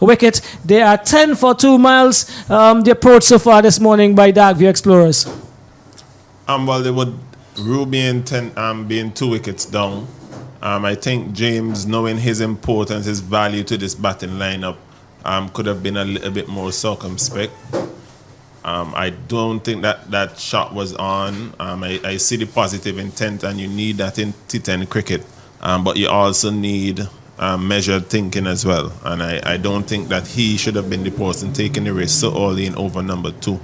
wicket. They are 10 for 2 miles. The approach so far this morning by Darkview Explorers. Well, they would Ruby and 10 being 2 wickets down. I think James, knowing his importance, his value to this batting lineup, could have been a little bit more circumspect. I don't think that shot was on. I see the positive intent, and you need that in T10 cricket, but you also need measured thinking as well. And I don't think that he should have been the person taking the risk so early in over number 2.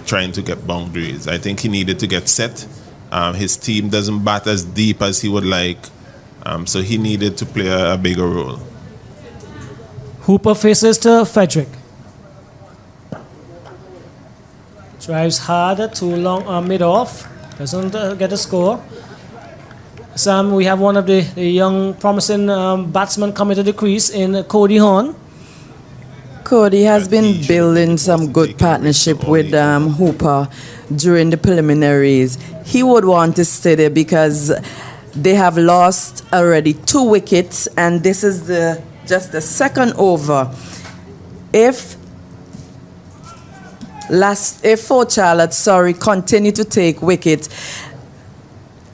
Trying to get boundaries. I think he needed to get set. His team doesn't bat as deep as he would like, so he needed to play a bigger role. Hooper faces to Frederick. Drives hard, too long mid-off. Doesn't get a score. Sam, we have one of the young promising batsmen coming to the crease in Cody Horn. Cody has been building some good partnership with Hooper during the preliminaries. He would want to stay there because they have lost already 2 wickets, and this is just the second over. If Fort Charlotte, continue to take wicket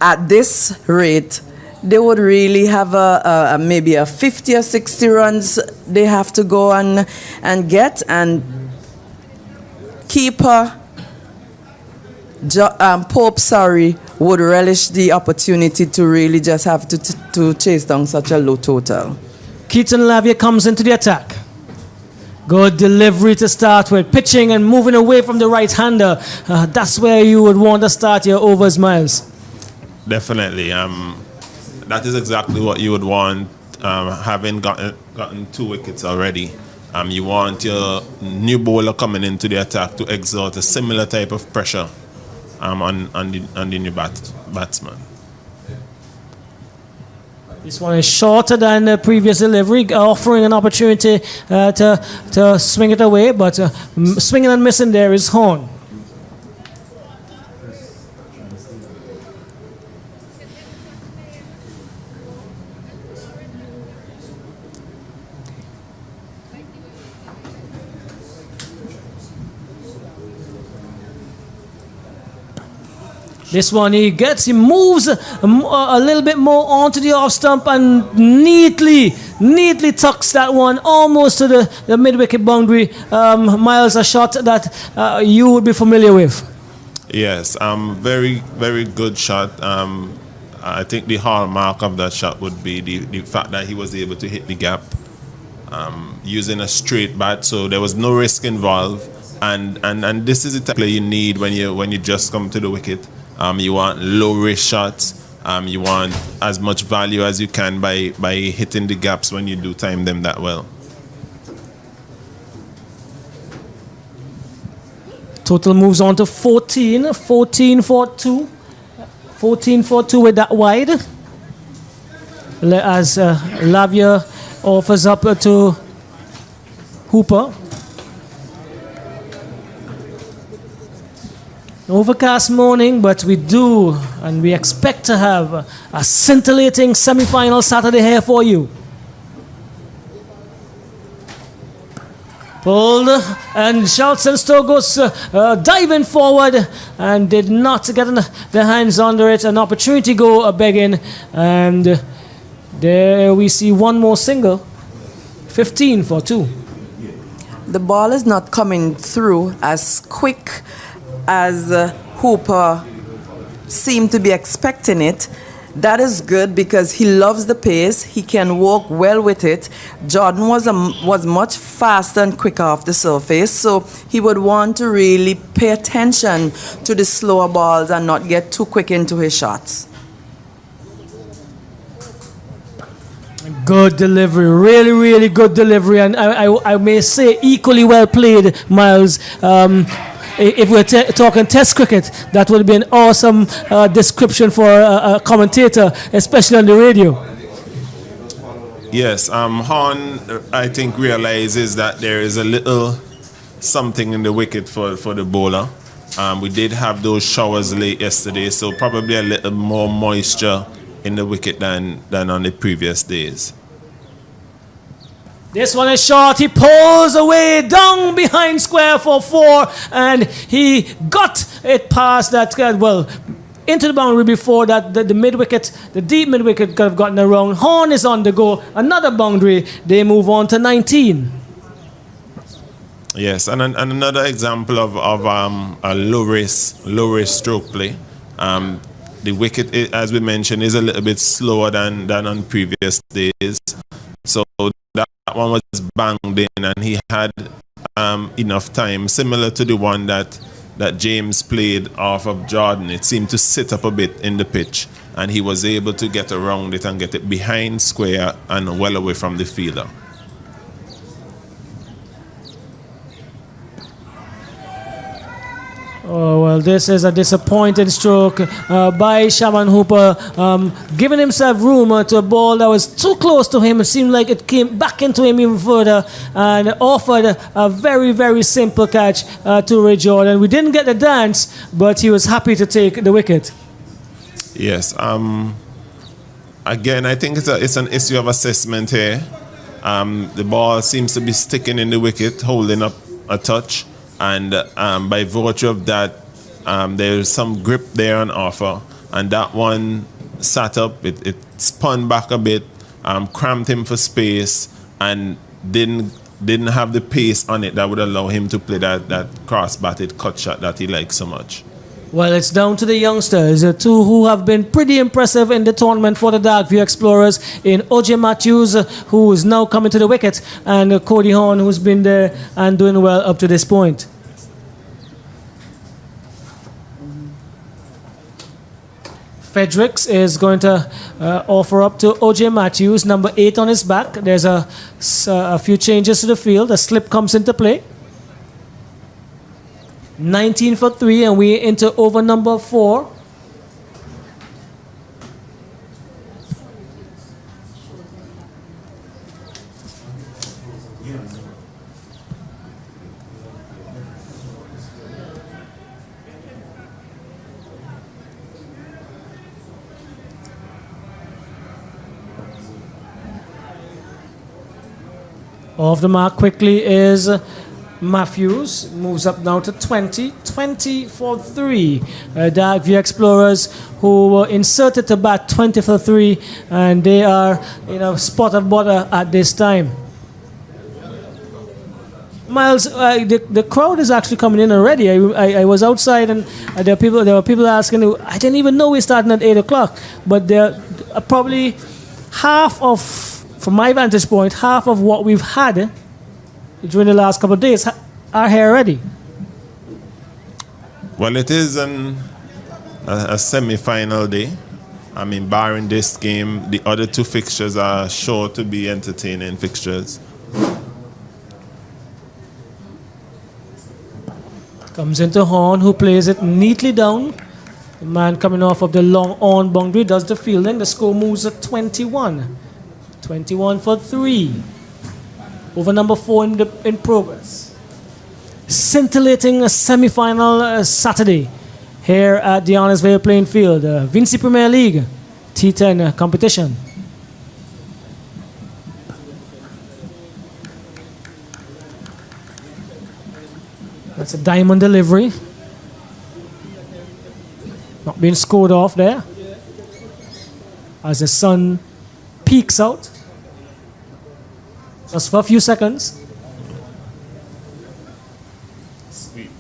at this rate, they would really have maybe a 50 or 60 runs they have to go and get, and keeper Pope would relish the opportunity to really just have to chase down such a low total. Keaton Lavia comes into the attack. Good delivery to start with. Pitching and moving away from the right-hander. That's where you would want to start your overs, Miles. Definitely. That is exactly what you would want, having gotten 2 wickets already. You want your new bowler coming into the attack to exert a similar type of pressure on the new batsman. This one is shorter than the previous delivery, offering an opportunity to swing it away, but swinging and missing there is Horn. This one he moves a little bit more onto the off stump and neatly tucks that one almost to the mid-wicket boundary. Miles, a shot that you would be familiar with. Yes, very, very good shot. I think the hallmark of that shot would be the fact that he was able to hit the gap using a straight bat, so there was no risk involved. And this is the type of play you need when you just come to the wicket. You want low-risk shots. You want as much value as you can by hitting the gaps when you do time them that well. Total moves on to 14 for 2. 14 for 2 with that wide. As Lavia offers up to Hooper. Overcast morning, but we do and we expect to have a scintillating semi-final Saturday here for you. Pulled, and Schultz and Stogos diving forward and did not get their hands under it. An opportunity go begging, and there we see one more single. 15 for 2. The ball is not coming through as quick as Hooper seemed to be expecting it. That is good because he loves the pace. He can walk well with it. Jordan was much faster and quicker off the surface, so he would want to really pay attention to the slower balls and not get too quick into his shots. Good delivery, really, really good delivery, and I may say equally well played, Miles. If we're talking test cricket, that would be an awesome description for a commentator, especially on the radio. Yes, Horn, I think, realizes that there is a little something in the wicket for the bowler. We did have those showers late yesterday, so probably a little more moisture in the wicket than on the previous days. This one is short. He pulls away down behind square for 4, and he got it past that, well, into the boundary before that. The mid wicket, the deep mid wicket could have gotten around. Horn is on the go. Another boundary. They move on to 19. Yes, and another example of a low risk stroke play. The wicket, as we mentioned, is a little bit slower than on previous days. So that one was banged in, and he had enough time, similar to the one that James played off of Jordan. It seemed to sit up a bit in the pitch, and he was able to get around it and get it behind square and well away from the fielder. Oh, well, this is a disappointing stroke by Shaman Hooper, giving himself room to a ball that was too close to him. It seemed like it came back into him even further and offered a very, very simple catch to Ray Jordan. We didn't get the dance, but he was happy to take the wicket. Yes. Again, I think it's an issue of assessment here. The ball seems to be sticking in the wicket, holding up a touch. And by virtue of that, there's some grip there on offer. And that one sat up, it spun back a bit, cramped him for space, and didn't have the pace on it that would allow him to play that cross-batted cut shot that he likes so much. Well, it's down to the youngsters, two who have been pretty impressive in the tournament for the Darkview Explorers, in OJ Matthews, who is now coming to the wicket, and Cody Horn, who's been there and doing well up to this point. Fredericks is going to offer up to OJ Matthews, number 8 on his back. There's a few changes to the field. A slip comes into play. 19 for 3, and we're into over number 4. Off the mark quickly is Matthews, moves up now to 20 for 3. Darkview Explorers, who were inserted to bat 20 for 3, and they are spot of butter at this time. Miles, the crowd is actually coming in already. I was outside, and there were people asking. I didn't even know we're starting at 8 o'clock, but they're probably half of, from my vantage point, half of what we've had during the last couple of days are here already. Well, it is a semi-final day. I mean, barring this game, the other 2 fixtures are sure to be entertaining fixtures. Comes into Horn, who plays it neatly down. The man coming off of the long on boundary does the fielding. The score moves at 21. 21 for 3. Over number 4 in progress. Scintillating semi-final Saturday here at the Honest playing field. Vincy Premier League T10 competition. That's a diamond delivery. Not being scored off there. As the sun peeks out. Just for a few seconds. Sweet.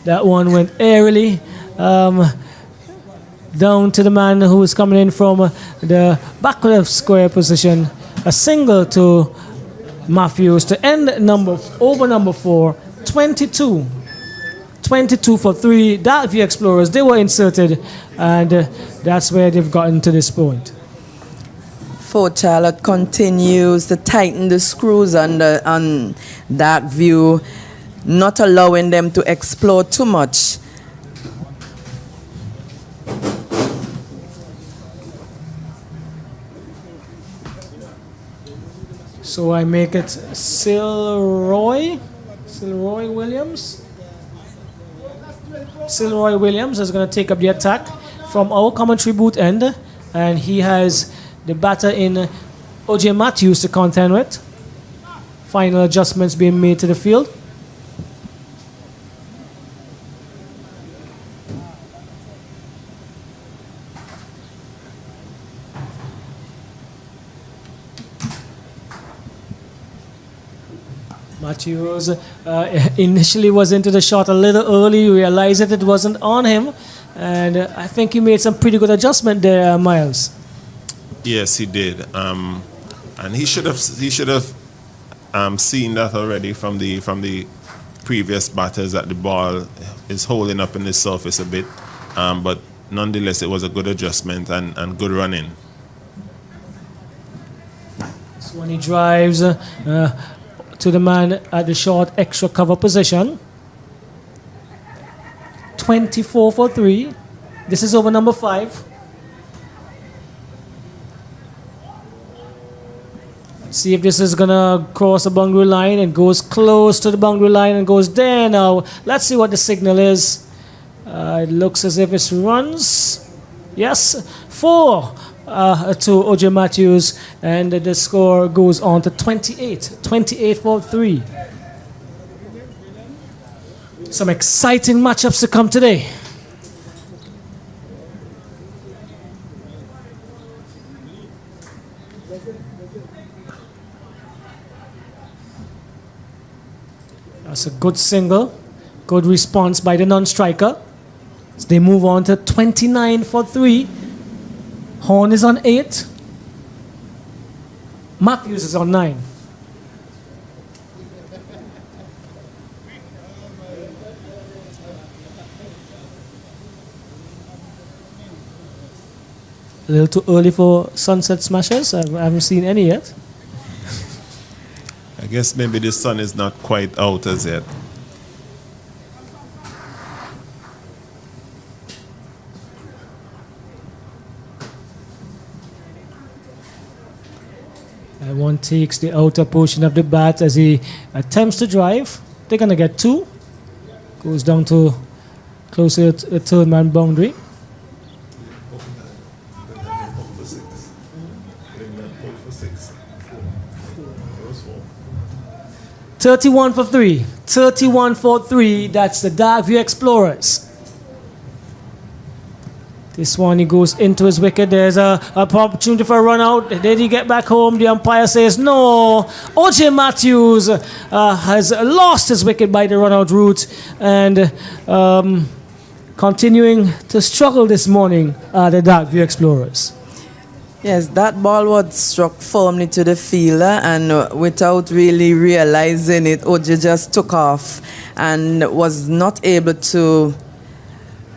That one went airily down to the man who is coming in from the back of square position. A single to Matthews to end over number 4. 22 for 3. Darkview Explorers, they were inserted, and that's where they've gotten to this point. Fort Charlotte continues to tighten the screws on Darkview, not allowing them to explore too much. So I make it Silroy Williams. Silroy Williams is going to take up the attack from our commentary booth end, and he has the batter in O.J. Matthews to contend with. Final adjustments being made to the field. Matthews initially was into the shot a little early, realized that it wasn't on him, and I think he made some pretty good adjustment there, Miles. Yes, he did, and he should have seen that already from the previous batters, that the ball is holding up in the surface a bit, but nonetheless it was a good adjustment and good running. So when he drives to the man at the short extra cover position. 24 for 3. This is over number 5. Let's see if this is gonna cross the boundary line and goes close to the boundary line and goes there now. Let's see what the signal is. It looks as if it runs. Yes, 4 to O.J. Matthews, and the score goes on to 28 for 3. Some exciting matchups to come today. That's a good single, good response by the non-striker. So they move on to 29 for 3. Horn is on 8. Matthews is on 9. A little too early for sunset smashes. I haven't seen any yet. I guess maybe the sun is not quite out as yet. And one takes the outer portion of the bat as he attempts to drive. They're going to get 2. Goes down to closer to the third man boundary. "31 for 3. 31 for 3. That's the Darkview Explorers. This one, he goes into his wicket. There's a opportunity for a run out. Did he get back home? The umpire says no. O.J. Matthews has lost his wicket by the run out route, and continuing to struggle this morning are the Darkview Explorers. Yes, that ball was struck firmly to the fielder, and without really realizing it, OJ just took off and was not able to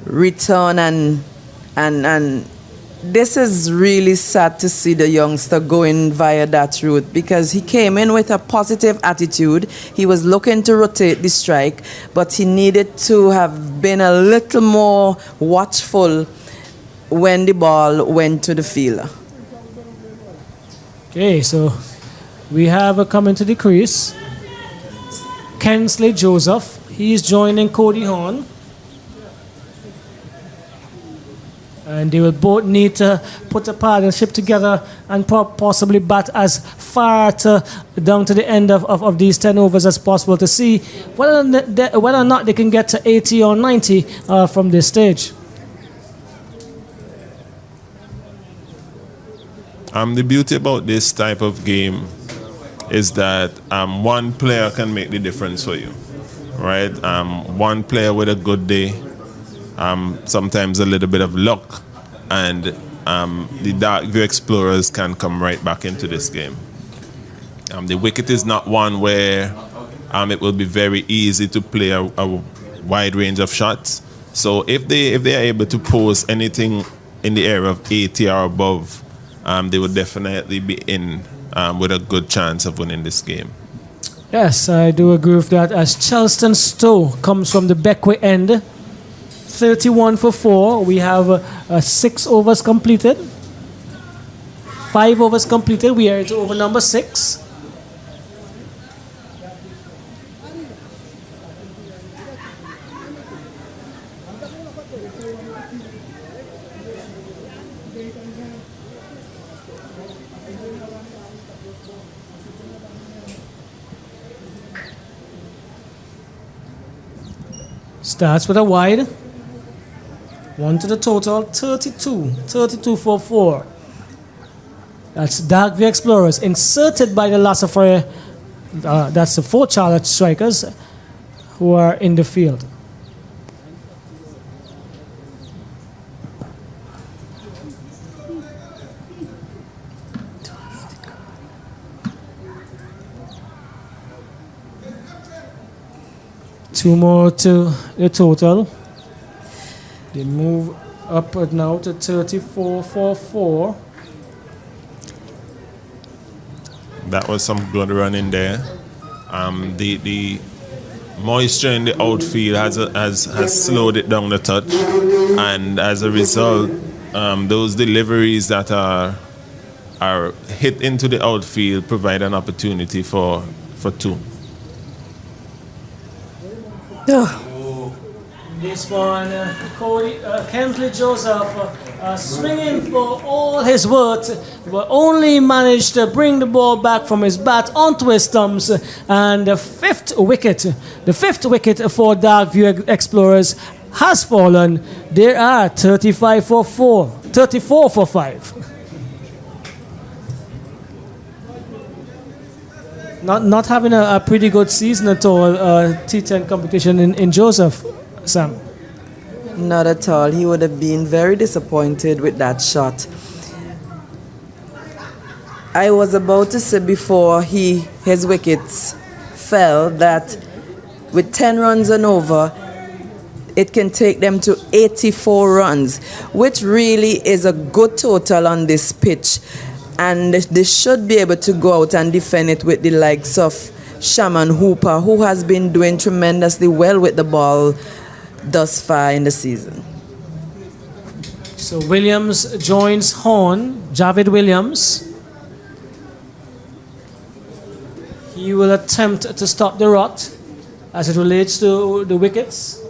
return. And this is really sad to see the youngster going via that route, because he came in with a positive attitude. He was looking to rotate the strike, but he needed to have been a little more watchful when the ball went to the fielder. Okay, so we have a coming to the crease. Kensley Joseph. He's joining Cody Horn. And they will both need to put a partnership together and possibly bat as far down to the end of these 10 overs as possible to see whether or not they can get to 80 or 90 from this stage. The beauty about this type of game is that one player can make the difference for you, right? One player with a good day, sometimes a little bit of luck, and the Darkview Explorers can come right back into this game. The wicket is not one where it will be very easy to play a wide range of shots. So if they are able to post anything in the area of 80 or above, they would definitely be in with a good chance of winning this game. Yes, I do agree with that, as Charleston Stowe comes from the Beckway end. 31 for 4. We have 6 overs completed. 5 overs completed. We are into over number 6. Starts with a wide. 1 to the total, 32 for 4. That's Dark View Explorers, inserted by the Lassafire. That's the 4 Charlotte Strikers who are in the field. Two more to the total. They move up now to 34 for 4. That was some good running there. The moisture in the outfield has slowed it down a touch, and as a result, those deliveries that are hit into the outfield provide an opportunity for 2. This one, Kentley Joseph swinging for all his worth, but only managed to bring the ball back from his bat onto his stumps. And the fifth wicket for Dark View Explorers has fallen. There are 34 for 5. Not having a pretty good season at all, T10 competition in Joseph, Sam. Not at all. He would have been very disappointed with that shot. I was about to say before his wickets fell that with 10 runs and over, it can take them to 84 runs, which really is a good total on this pitch. And they should be able to go out and defend it with the likes of Shaman Hooper, who has been doing tremendously well with the ball thus far in the season. So Williams joins Horn, Javid Williams. He will attempt to stop the rot as it relates to the wickets.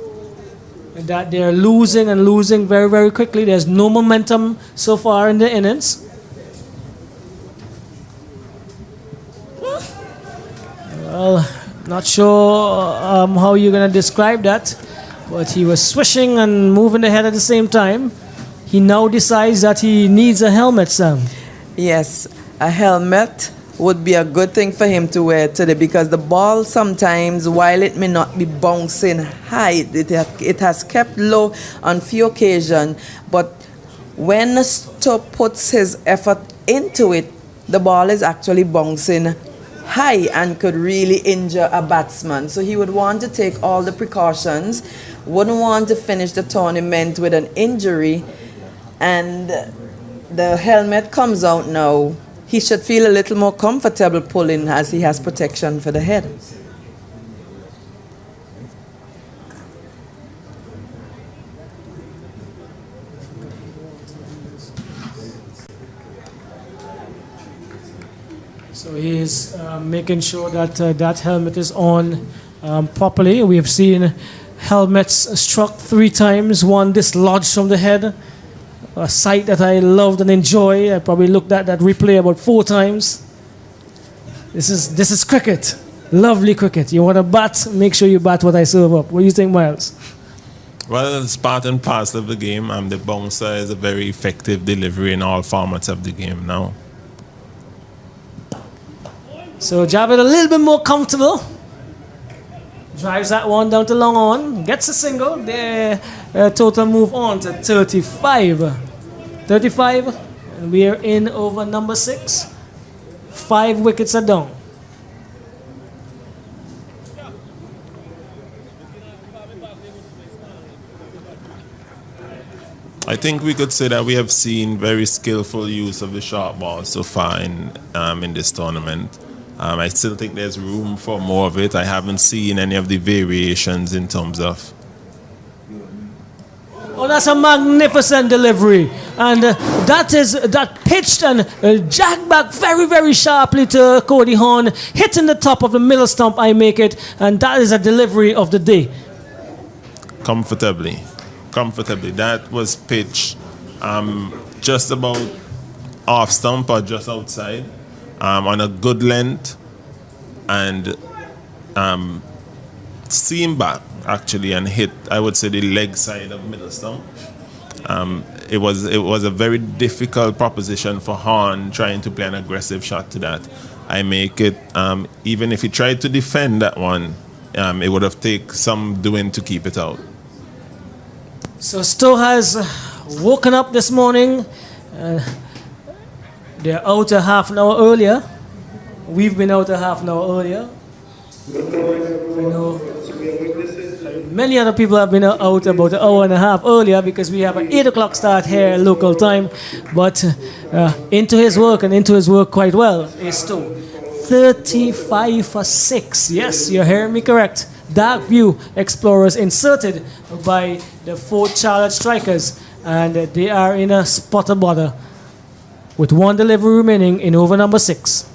That they're losing and losing very, very quickly. There's no momentum so far in the innings. Well, not sure how you're going to describe that, but he was swishing and moving the head at the same time. He now decides that he needs a helmet, Sam. Yes, a helmet would be a good thing for him to wear today, because the ball sometimes, while it may not be bouncing high, it has kept low on few occasions, but when Stoke puts his effort into it, the ball is actually bouncing high and could really injure a batsman. So he would want to take all the precautions, wouldn't want to finish the tournament with an injury, and the helmet comes out now. He should feel a little more comfortable pulling as he has protection for the head. So he is making sure that that helmet is on properly. We have seen helmets struck 3 times, one dislodged from the head. A sight that I loved and enjoy. I probably looked at that replay about 4 times. This is cricket. Lovely cricket. You want to bat, make sure you bat what I serve up. What do you think, Miles? Well, it's part and parcel of the game. The bouncer is a very effective delivery in all formats of the game now. So Javid a little bit more comfortable. Drives that one down to long on. Gets a single. Their total move on to 35. 35. And we are in over number 6. 5 wickets are down. I think we could say that we have seen very skillful use of the short ball so far in this tournament. I still think there's room for more of it. I haven't seen any of the variations in terms of... Oh, that's a magnificent delivery. And that pitched and jacked back very, very sharply to Cody Horn, hitting the top of the middle stump, I make it. And that is a delivery of the day. Comfortably. That was pitched just about off stump or just outside. On a good length, and seam back actually and hit, I would say, the leg side of middle stump. It was a very difficult proposition for Horn trying to play an aggressive shot to that. I make it, even if he tried to defend that one, it would have taken some doing to keep it out. So Stowe has woken up this morning. They're out a half an hour earlier. We've been out a half an hour earlier. I know many other people have been out about an hour and a half earlier because we have an 8 o'clock start here local time. But into his work quite well is Stowe. 35 for 6. Yes, you're hearing me correct. Dark View Explorers inserted by the Fort Charlotte Strikers, and they are in a spot of bother with one delivery remaining in over number 6.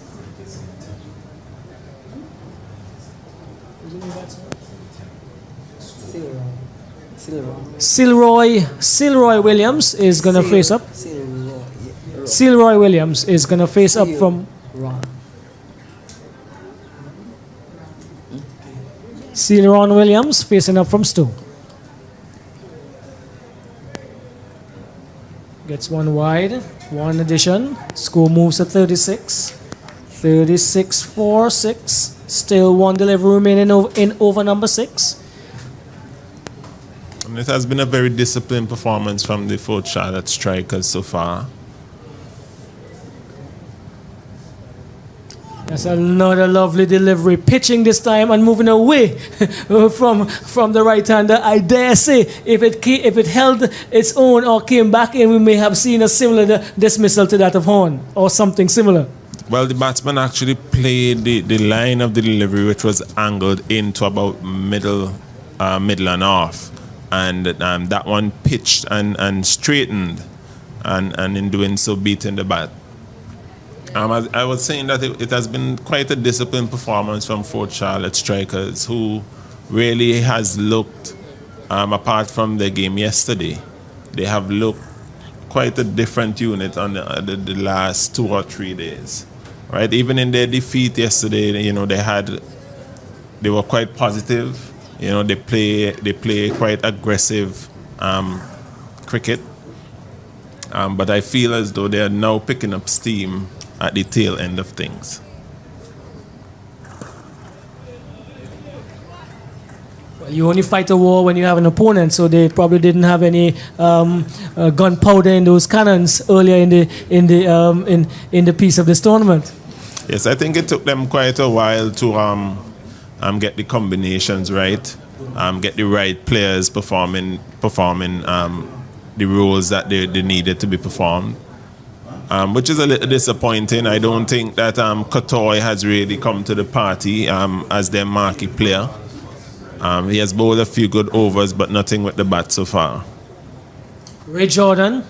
Silroy Williams is going to face up. Silroy Williams is going to face up from Celeron Williams facing up from Stowe. Gets one wide, one addition. Score moves to 36. 36 for 6. Still one delivery remaining in over number 6. And it has been a very disciplined performance from the Fort Charlotte Strikers so far. That's another lovely delivery. Pitching this time and moving away from the right-hander. I dare say if it held its own or came back in, we may have seen a similar dismissal to that of Horn or something similar. Well, the batsman actually played the line of the delivery, which was angled into about middle and off. And that one pitched and straightened, and in doing so beating the bat. I was saying that it has been quite a disciplined performance from Fort Charlotte Strikers, who really has looked, apart from the game yesterday, they have looked quite a different unit on the last 2 or 3 days. Right? Even in their defeat yesterday, you know, they were quite positive. You know, they play quite aggressive cricket. But I feel as though they are now picking up steam at the tail end of things. Well, you only fight a war when you have an opponent, so they probably didn't have any gunpowder in those cannons earlier in the piece of this tournament. Yes, I think it took them quite a while to get the combinations right, get the right players performing the roles that they needed to be performed. Which is a little disappointing. I don't think that Kotoy has really come to the party as their marquee player. He has bowled a few good overs, but nothing with the bat so far. Ray Jordan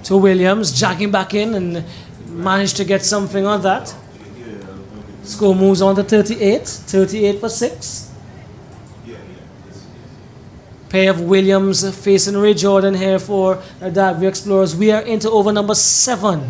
to Williams, jacking back in and managed to get something on that. Score moves on to 38. 38 for 6. Pair of Williams facing Ray Jordan here for Dark View Explorers. We are into over number 7.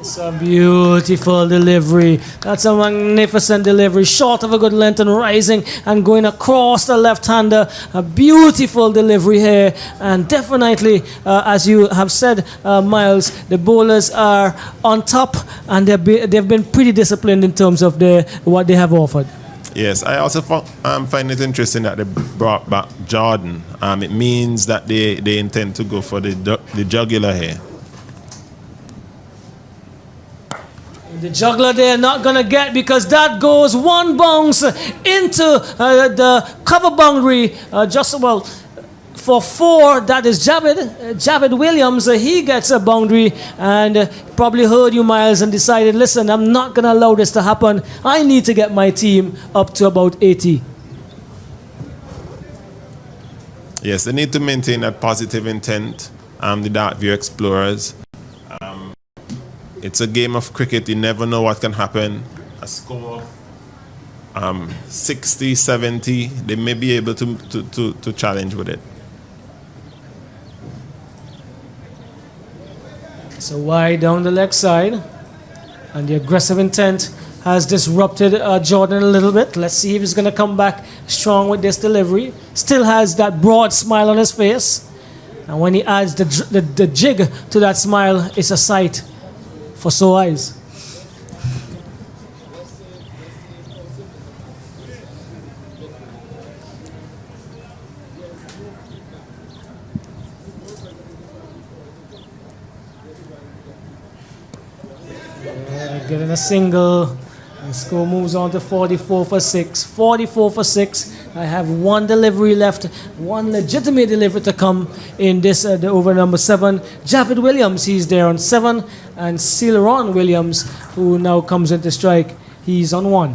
It's a beautiful delivery. That's a magnificent delivery. Short of a good length and rising and going across the left-hander. A beautiful delivery here. And definitely, as you have said, Miles, the bowlers are on top and they've been pretty disciplined in terms of what they have offered. Yes, I also find it interesting that they brought back Jordan. It means that they intend to go for the jugular here. The juggler they're not going to get because that goes one bounce into the cover boundary. For 4, that is Javed Williams. He gets a boundary and probably heard you, Miles, and decided, listen, I'm not going to allow this to happen. I need to get my team up to about 80. Yes, they need to maintain that positive intent, the Dark View Explorers. It's a game of cricket. You never know what can happen. A score 60, 70, they may be able to challenge with it. So wide down the leg side, and the aggressive intent has disrupted Jordan a little bit. Let's see if he's going to come back strong with this delivery. Still has that broad smile on his face, and when he adds the jig to that smile, it's a sight for sore eyes. Getting a single. The score moves on to 44 for 6. 44 for 6. I have one delivery left, one legitimate delivery to come in this the over number 7. Javid Williams, he's there on 7, and Celeron Williams, who now comes into strike, he's on 1.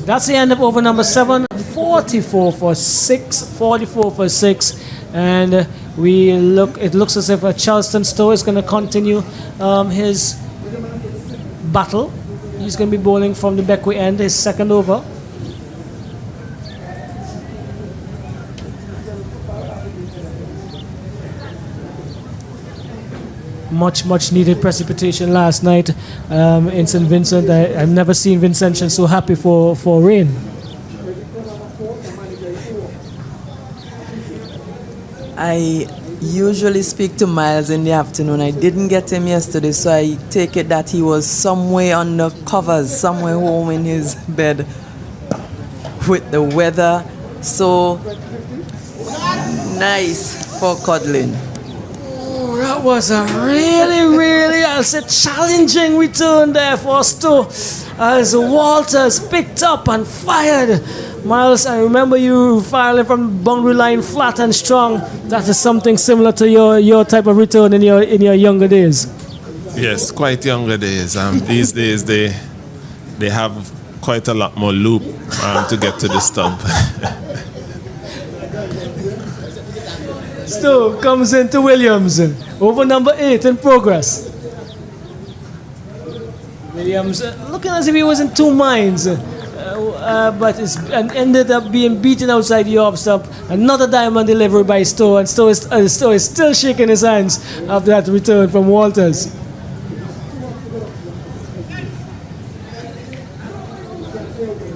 That's the end of over number 7. 44 for 6. 44 for 6. And it looks as if Charleston Stowe is going to continue his battle. He's going to be bowling from the Beckwith end, his second over. Much needed precipitation last night in St. Vincent. I've never seen Vincentians so happy for rain. I usually speak to Miles in the afternoon. I didn't get him yesterday, so I take it that he was somewhere under covers, somewhere home in his bed with the weather so nice for cuddling. That was a really, I'll say, challenging return there for Stowe as Walters picked up and fired. Miles, I remember you firing from the boundary line flat and strong. That is something similar to your type of return in your younger days. Yes, quite younger days. These days they have quite a lot more loop to get to the stump. Stowe comes into Williams. Over number 8 in progress. Williams looking as if he was in two minds. But ended up being beaten outside the off stump. Another diamond delivery by Stowe, and Stowe is still shaking his hands after that return from Walters.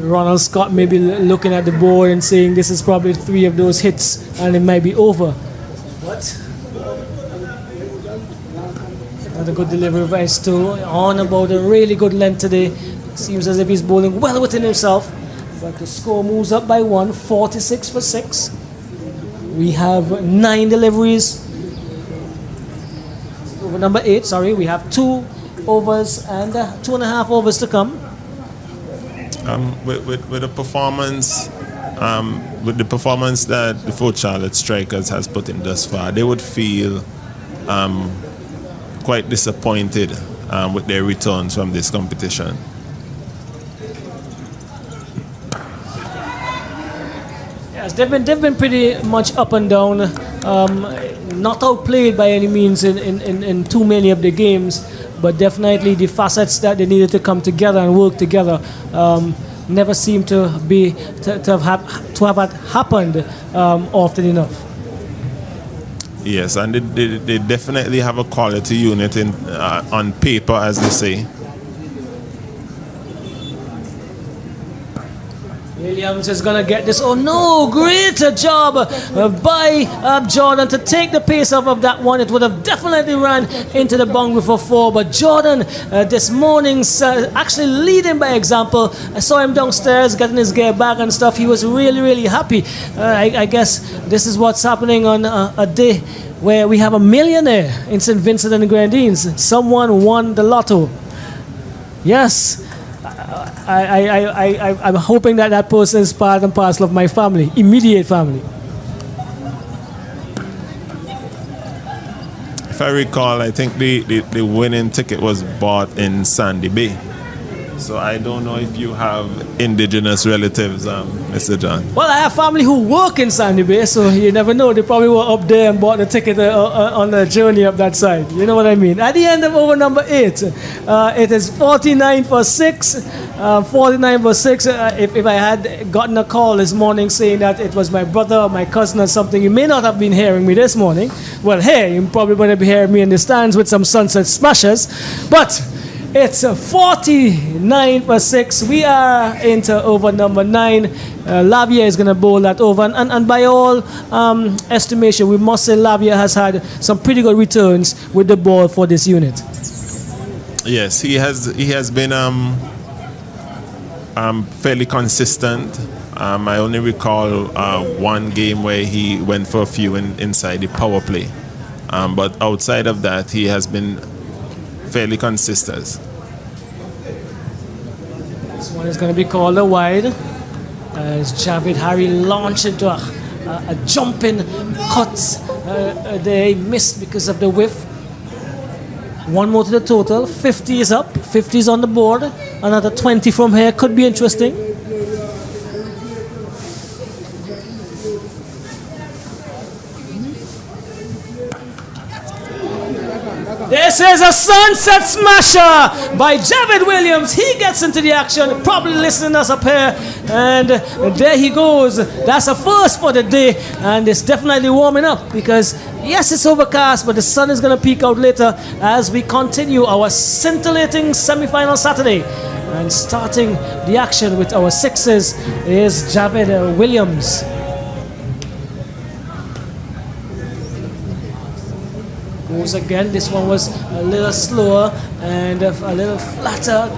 Ronald Scott may be looking at the board and saying this is probably 3 of those hits and it might be over. What? Another good delivery by Stowe, on about a really good length today. Seems as if he's bowling well within himself. But the score moves up by 1, 46 for 6. We have 9 deliveries. Over number 8, sorry, we have 2 overs and 2.5 overs to come. With the performance, that the Fort Charlotte Strikers has put in thus far, they would feel quite disappointed with their returns from this competition. Yes, they've been pretty much up and down, not outplayed by any means in too many of the games, but definitely the facets that they needed to come together and work together never seem to have happened often enough. Yes, and they definitely have a quality unit on paper, as they say. Williams is going to get this. Oh no, great job by Jordan to take the pace off of that one. It would have definitely ran into the boundary for 4, but Jordan this morning actually leading by example. I saw him downstairs getting his gear back and stuff. He was really happy. I guess this is what's happening on a day where we have a millionaire in St. Vincent and the Grenadines. Someone won the lotto. Yes. I'm hoping that that person is part and parcel of my family, immediate family. If I recall, I think the winning ticket was bought in Sandy Bay. So I don't know if you have indigenous relatives, Mr. John. Well, I have family who work in Sandy Bay, so you never know. They probably were up there and bought the ticket on the journey up that side. You know what I mean? At the end of over number 8, it is 49 for 6. 49 for 6. If I had gotten a call this morning saying that it was my brother or my cousin or something, you may not have been hearing me this morning. Well, hey, you're probably going to be hearing me in the stands with some sunset smashers. But it's 49 for 6. We are into over number 9. Lavia is going to bowl that over. And by all estimation, we must say Lavia has had some pretty good returns with the ball for this unit. Yes, he has been fairly consistent. I only recall one game where he went for a few inside the power play. But outside of that, he has been fairly consistent. This one is going to be called a wide as Javed Harry launched into a jumping cut. They missed because of the whiff. One more to the total. 50 is up. 50 is on the board. Another 20 from here could be interesting. This is a sunset smasher by Javed Williams. He gets into the action, probably listening to us up here. And there he goes. That's a first for the day. And it's definitely warming up because, yes, it's overcast, but the sun is going to peek out later as we continue our scintillating semi-final Saturday. And starting the action with our sixes is Javed Williams. Goes again. This one was a little slower and a little flatter.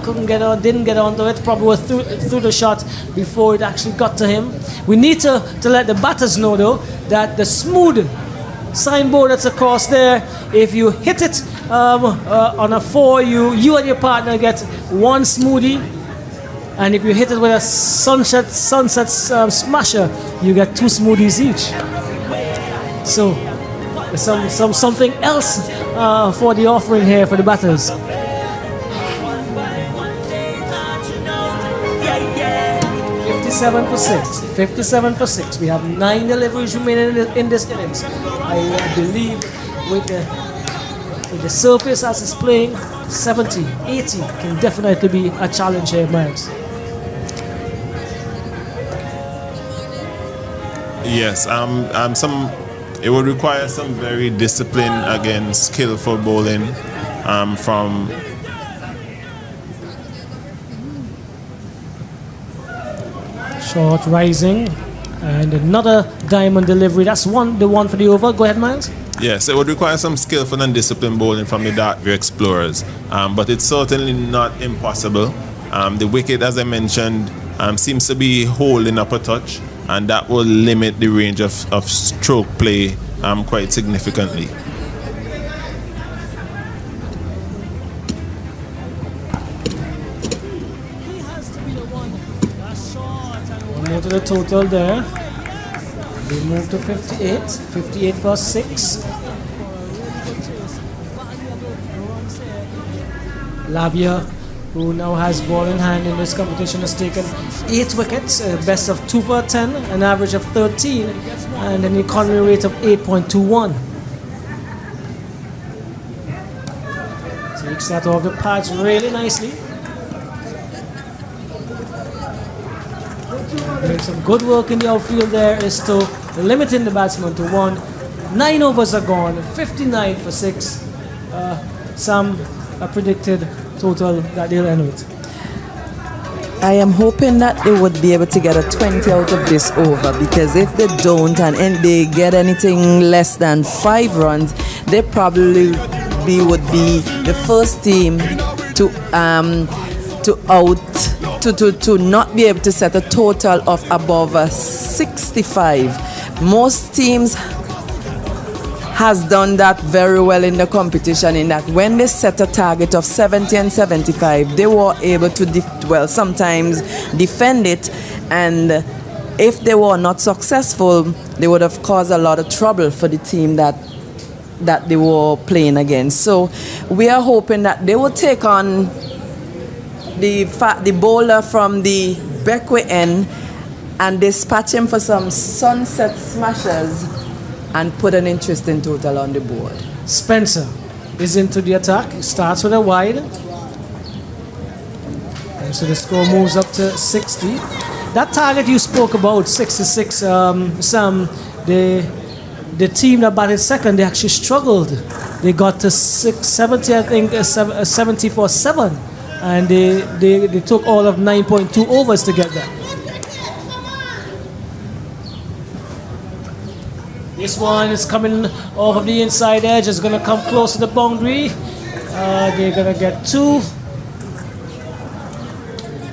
Didn't get onto it. Probably was through the shot before it actually got to him. We need to let the batters know though that the smooth signboard that's across there, if you hit it on a 4, you and your partner get 1 smoothie, and if you hit it with a sunset smasher, you get 2 smoothies each. So something else for the offering here for the batters. 57 for 6. 57 for 6. We have 9 deliveries remaining in this innings. I believe with the surface as it's playing, 70, 80 can definitely be a challenge here, Miles. Yes, it would require some very disciplined, again, skillful bowling from short rising and another diamond delivery. That's the one for the over. Go ahead, Miles. Yes, it would require some skillful and disciplined bowling from the Dartview Explorers, but it's certainly not impossible. The wicket, as I mentioned, seems to be holding up a touch, and that will limit the range of stroke play quite significantly. One more to the total there. We move to 58. 58 for 6. Lavia, who now has ball in hand in this competition, has taken 8 wickets, best of 2 for 10, an average of 13, and an economy rate of 8.21. Takes that off the pads really nicely. Doing some good work in the outfield there is to limiting the batsman to 1. 9 overs are gone, 59 for 6. Some predicted total that they'll end with. I am hoping that they would be able to get a 20 out of this over, because if they don't and they get anything less than 5 runs, they probably would be the first team to not be able to set a total of above 65. Most teams has done that very well in the competition, in that when they set a target of 70 and 75, they were able to, sometimes defend it, and if they were not successful, they would have caused a lot of trouble for the team that they were playing against. So we are hoping that they will take on the bowler from the Beckway end and dispatch him for some sunset smashers and put an interesting total on the board. Spencer is into the attack. He starts with a wide. And so the score moves up to 60. That target you spoke about, 66, Sam, the team that batted second, they actually struggled. They got to 70, I think, 70 for 7. And they took all of 9.2 overs to get that. This one is coming off of the inside edge. It's going to come close to the boundary. They're going to get 2.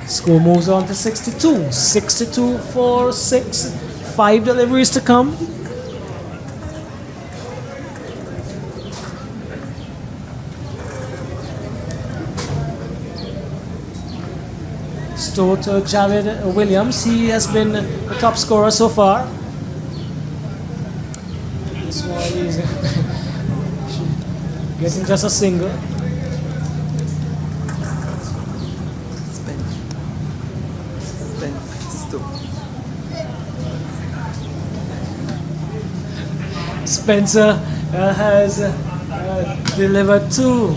Score moves on to 62. 62 for 6. 5 deliveries to come. Stow to Jared Williams. He has been the top scorer so far. This one is getting just a single. Spencer has delivered 2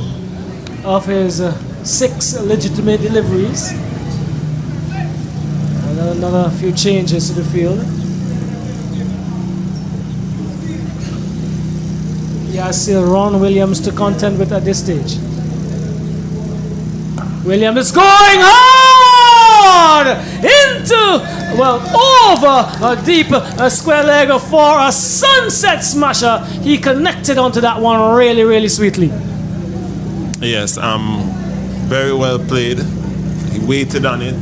of his 6 legitimate deliveries. Another few changes to the field. Yeah, still Ron Williams to contend with at this stage. Williams is going hard into, over a deep square leg for a sunset smasher. He connected onto that one really, really sweetly. Yes, very well played. He waited on it,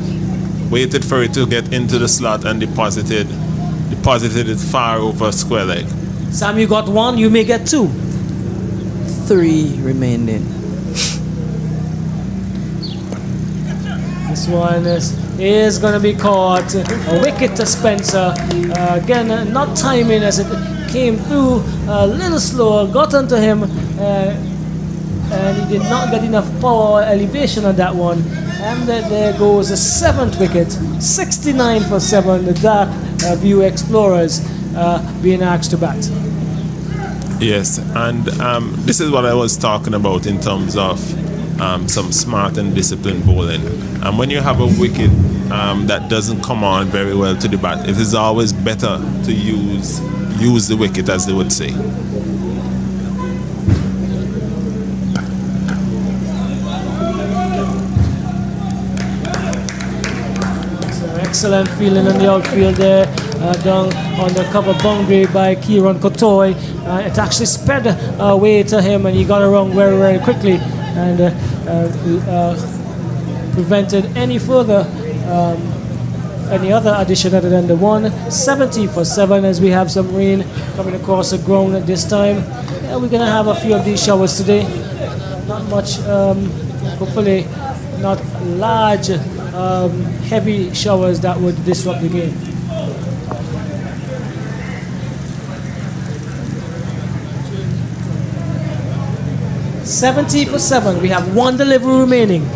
waited for it to get into the slot and deposited it far over square leg. Sam, you got 1, you may get 2. 3 remaining. This one is going to be caught. A wicket to Spencer. Again, not timing as it came through a little slower, got onto him, and he did not get enough power or elevation on that one. And there goes the 7th wicket. 69 for 7. The Dark View Explorers being asked to bat. Yes, and this is what I was talking about in terms of some smart and disciplined bowling. And when you have a wicket that doesn't come on very well to the bat, it is always better to use the wicket, as they would say. Excellent feeling on the outfield there, down on the cover boundary by Kieran Kotoy. It actually sped away to him, and he got around very, very quickly and prevented any other addition other than the one. 70 for 7 as we have some rain coming across the ground at this time. We're going to have a few of these showers today. Not much, hopefully not large, heavy showers that would disrupt the game. $70 for 7. We have 1 delivery remaining.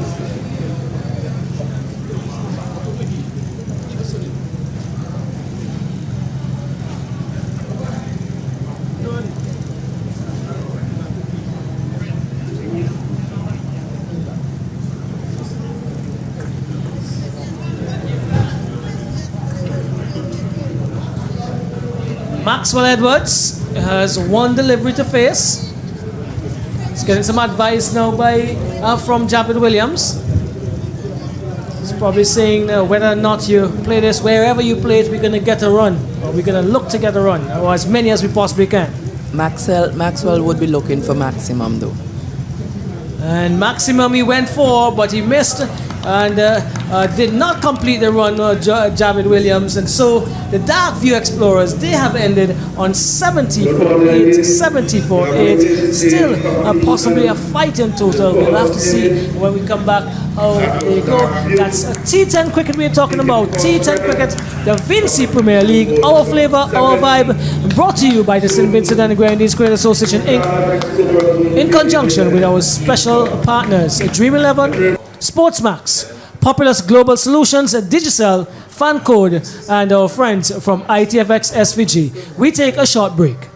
Maxwell Edwards has 1 delivery to face. He's getting some advice now from Javid Williams. He's probably saying whether or not you play this, wherever you play it, we're going to get a run. Or we're going to look to get a run, or as many as we possibly can. Maxwell would be looking for maximum though. And maximum he went for, but he missed. and did not complete the run, Javid Williams. And so the Dark View Explorers, they have ended on 74-8, 74-8. Still possibly a fight in total. We'll have to see when we come back how they go. That's T10 cricket we're talking about. T10 cricket, the Vincy Premier League, our flavor, our vibe, brought to you by the St. Vincent and the Grenadines Cricket Association Inc. in conjunction with our special partners, Dream 11, Sportsmax, Populous Global Solutions, Digicel, Fancode, and our friends from ITFX SVG. We take a short break.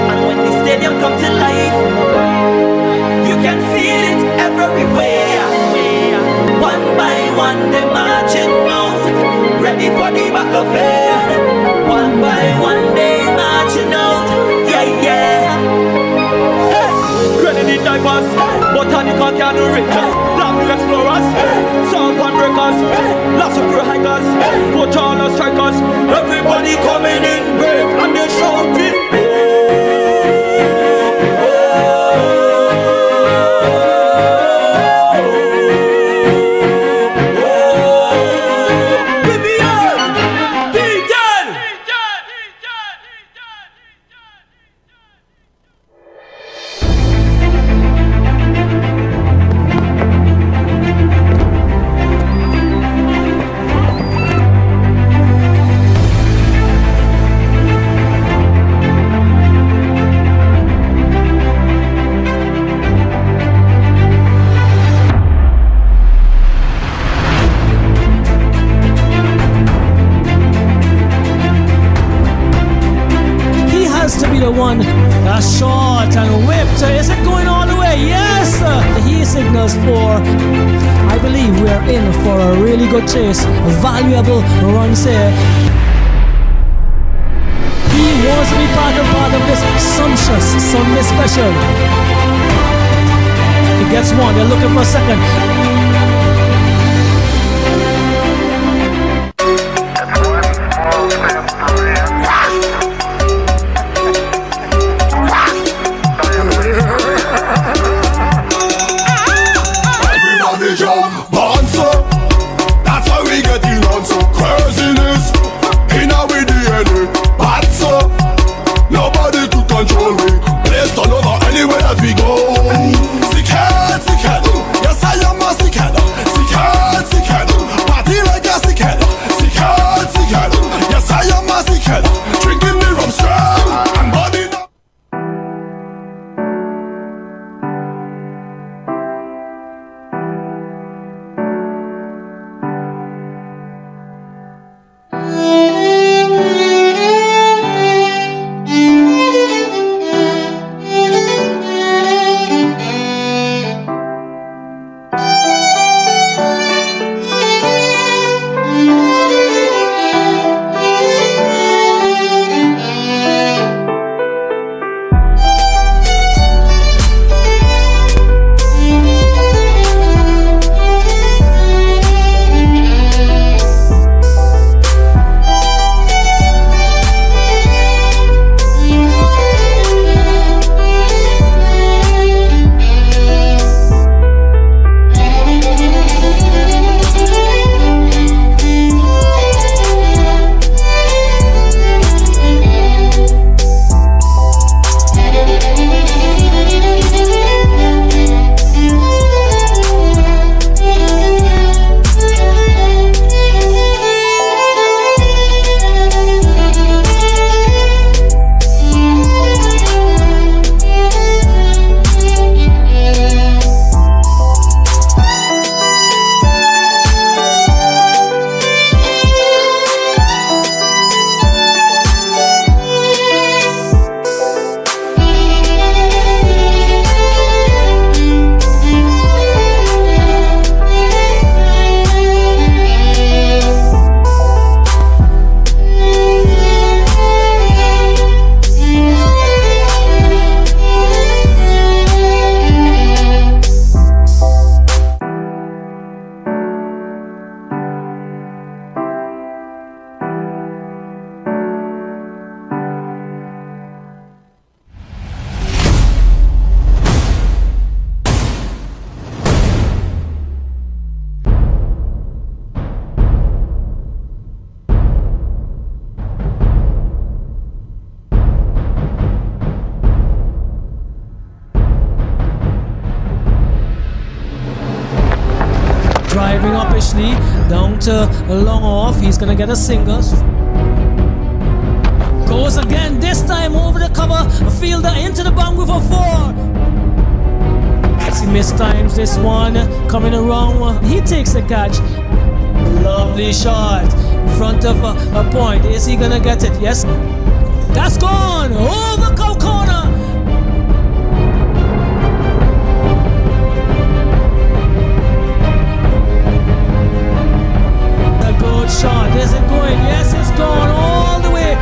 And when the stadium comes to life, you can feel it everywhere. One by one, they marching out, ready for the back affair. One by one, they marching out, yeah, yeah. Hey, Grenadine divers, botanical canoe rangers, Black Blue explorers, salt pan breakers, lasso through hikers, poachers, strikers. Everybody coming in brave and they shouting. One short and whipped. Is it going all the way? Yes! He signals for, I believe we are in for a really good chase. Valuable runs here. He wants to be part of this sumptuous Sunday special. He gets one. They're looking for a second. Yes, I am a Down to long off. He's gonna get a single. Goes again, this time over the cover. A fielder into the boundary for 4. As he mistimes this one. Coming around. He takes the catch. Lovely shot. In front of a point. Is he gonna get it? Yes. That's gone. Over corner. A good shot. Is it going? Yes, it's gone all the way.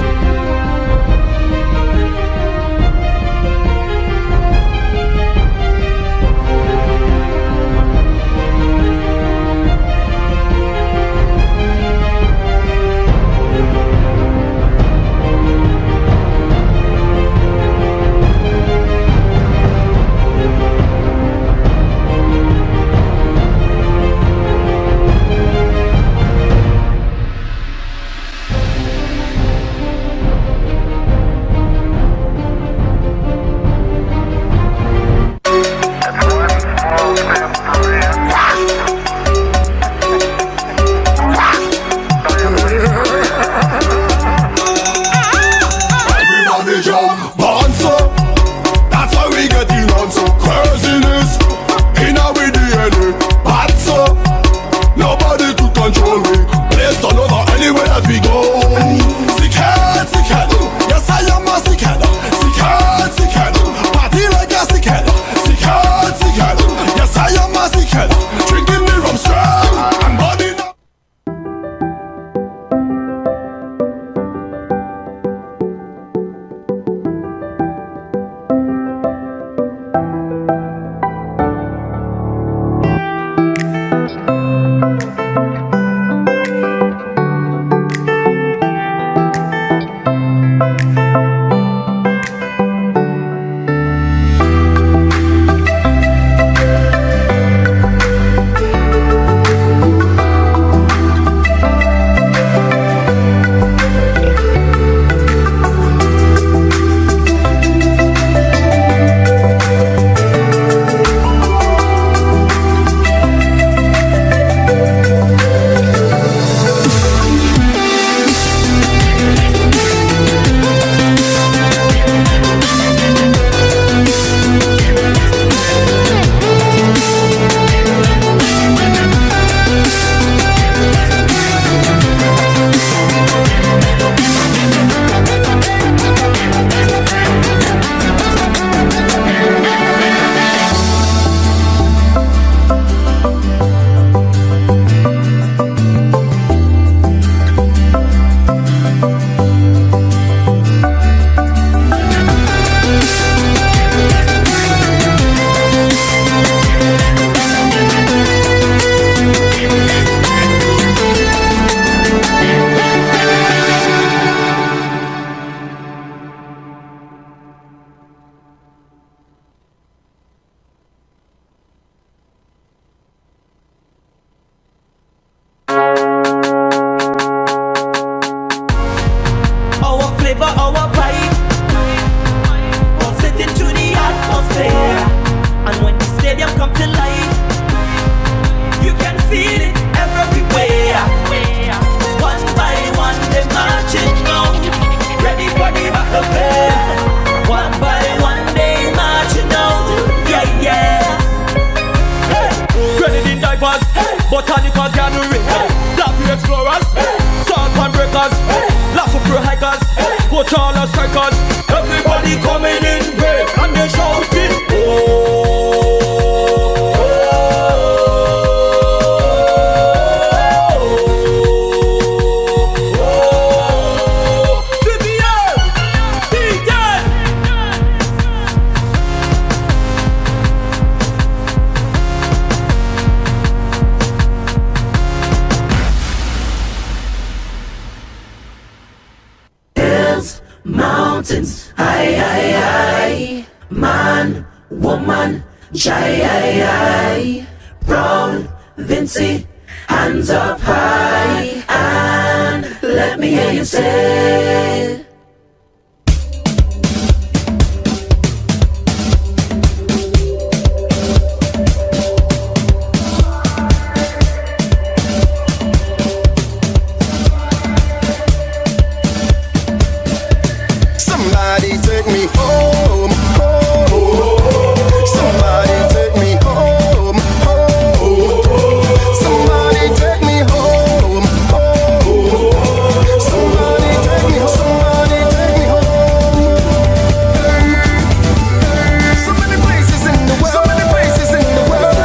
Botanical gathering, black explorers, salt pan breakers, laugh of pro hikers, coach all the strikers. Everybody coming in brave and they shouting, VPL T10. Mountains, aye, man, woman, jai, brown, Vincy, hands up high, and let me hear you say. take me home, home. Somebody take me home, home. Somebody take me home, home. Somebody take me home, somebody take me home. So many places in the world, so many places in the world.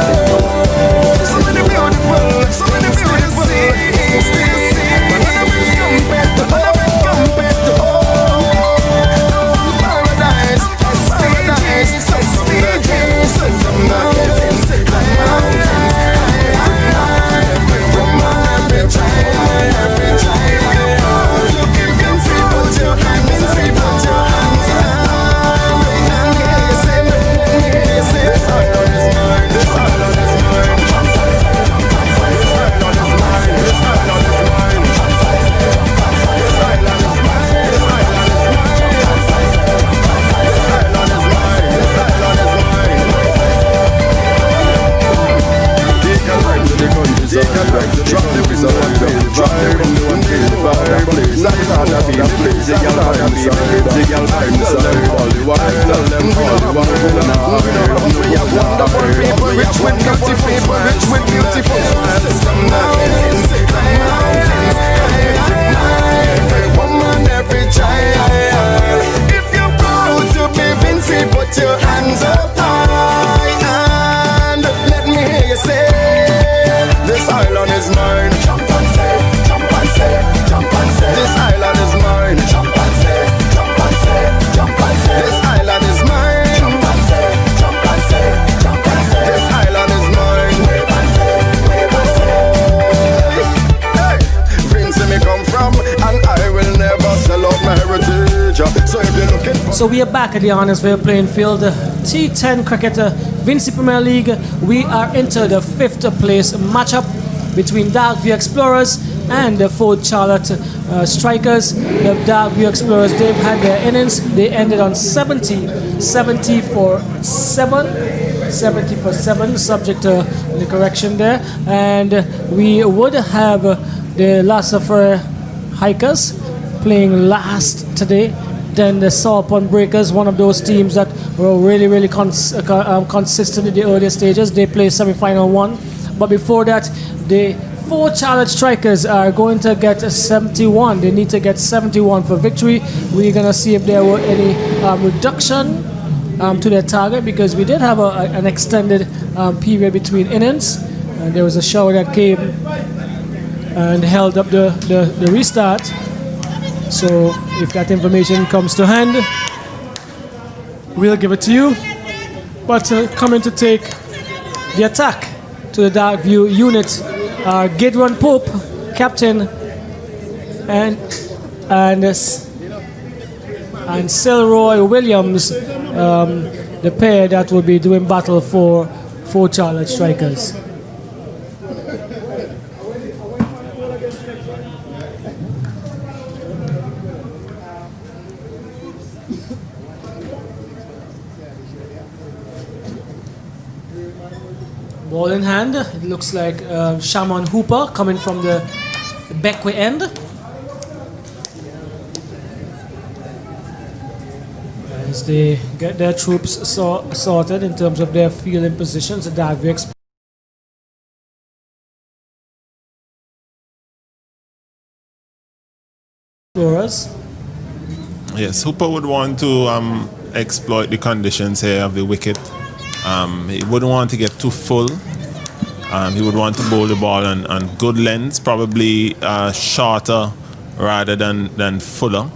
So many beautiful, so many beautiful things. But none of it compared to home. Paradise, paradise, so sweet, so from the heavens, the mountains, from every child, every child. You give them free, put your hands, free, put your hands up. And you say, this island is mine, this island is mine. Every child. If you're proud to be Vincy, put your hands up high and let me hear you say, this island is mine. Jump and say, jump and say, jump and say. This island is mine. Jump and say, jump and say, jump and say. This island is mine. Jump and say, jump and say, jump and say. This island is mine. Wave and say, wave and say. Hey, Vincy me come from, and I will never sell out my heritage. So if you're looking for... So we are back at the Honestware playing field. T10 Cricket, Vincy Premier League. We are into the 5th place matchup between Darkview Explorers and the Fort Charlotte Strikers. The Darkview Explorers, they've had their innings. They ended on 70 for 7, subject to the correction there. And we would have the Lassafra Hikers playing last today. Then the Sarpon Breakers, one of those teams that were really consistent in the earlier stages. They play semi-final 1. But before that, the Fort Charlotte Strikers are going to get 71. They need to get 71 for victory. We're going to see if there were any reduction to their target, because we did have an extended period between innings. And there was a shower that came and held up the restart. So if that information comes to hand, we'll give it to you. But coming to take the attack to the Darkview unit, Gidron Pope, captain, and Selroy Williams, the pair that will be doing battle for Charlotte Strikers. Ball in hand. It looks like Shaman Hooper coming from the backway end. As they get their troops sorted in terms of their fielding positions, the Darkview Explorers. Yes, Hooper would want to exploit the conditions here of the wicket. He wouldn't want to get too full. He would want to bowl the ball on good lengths, probably shorter rather than fuller.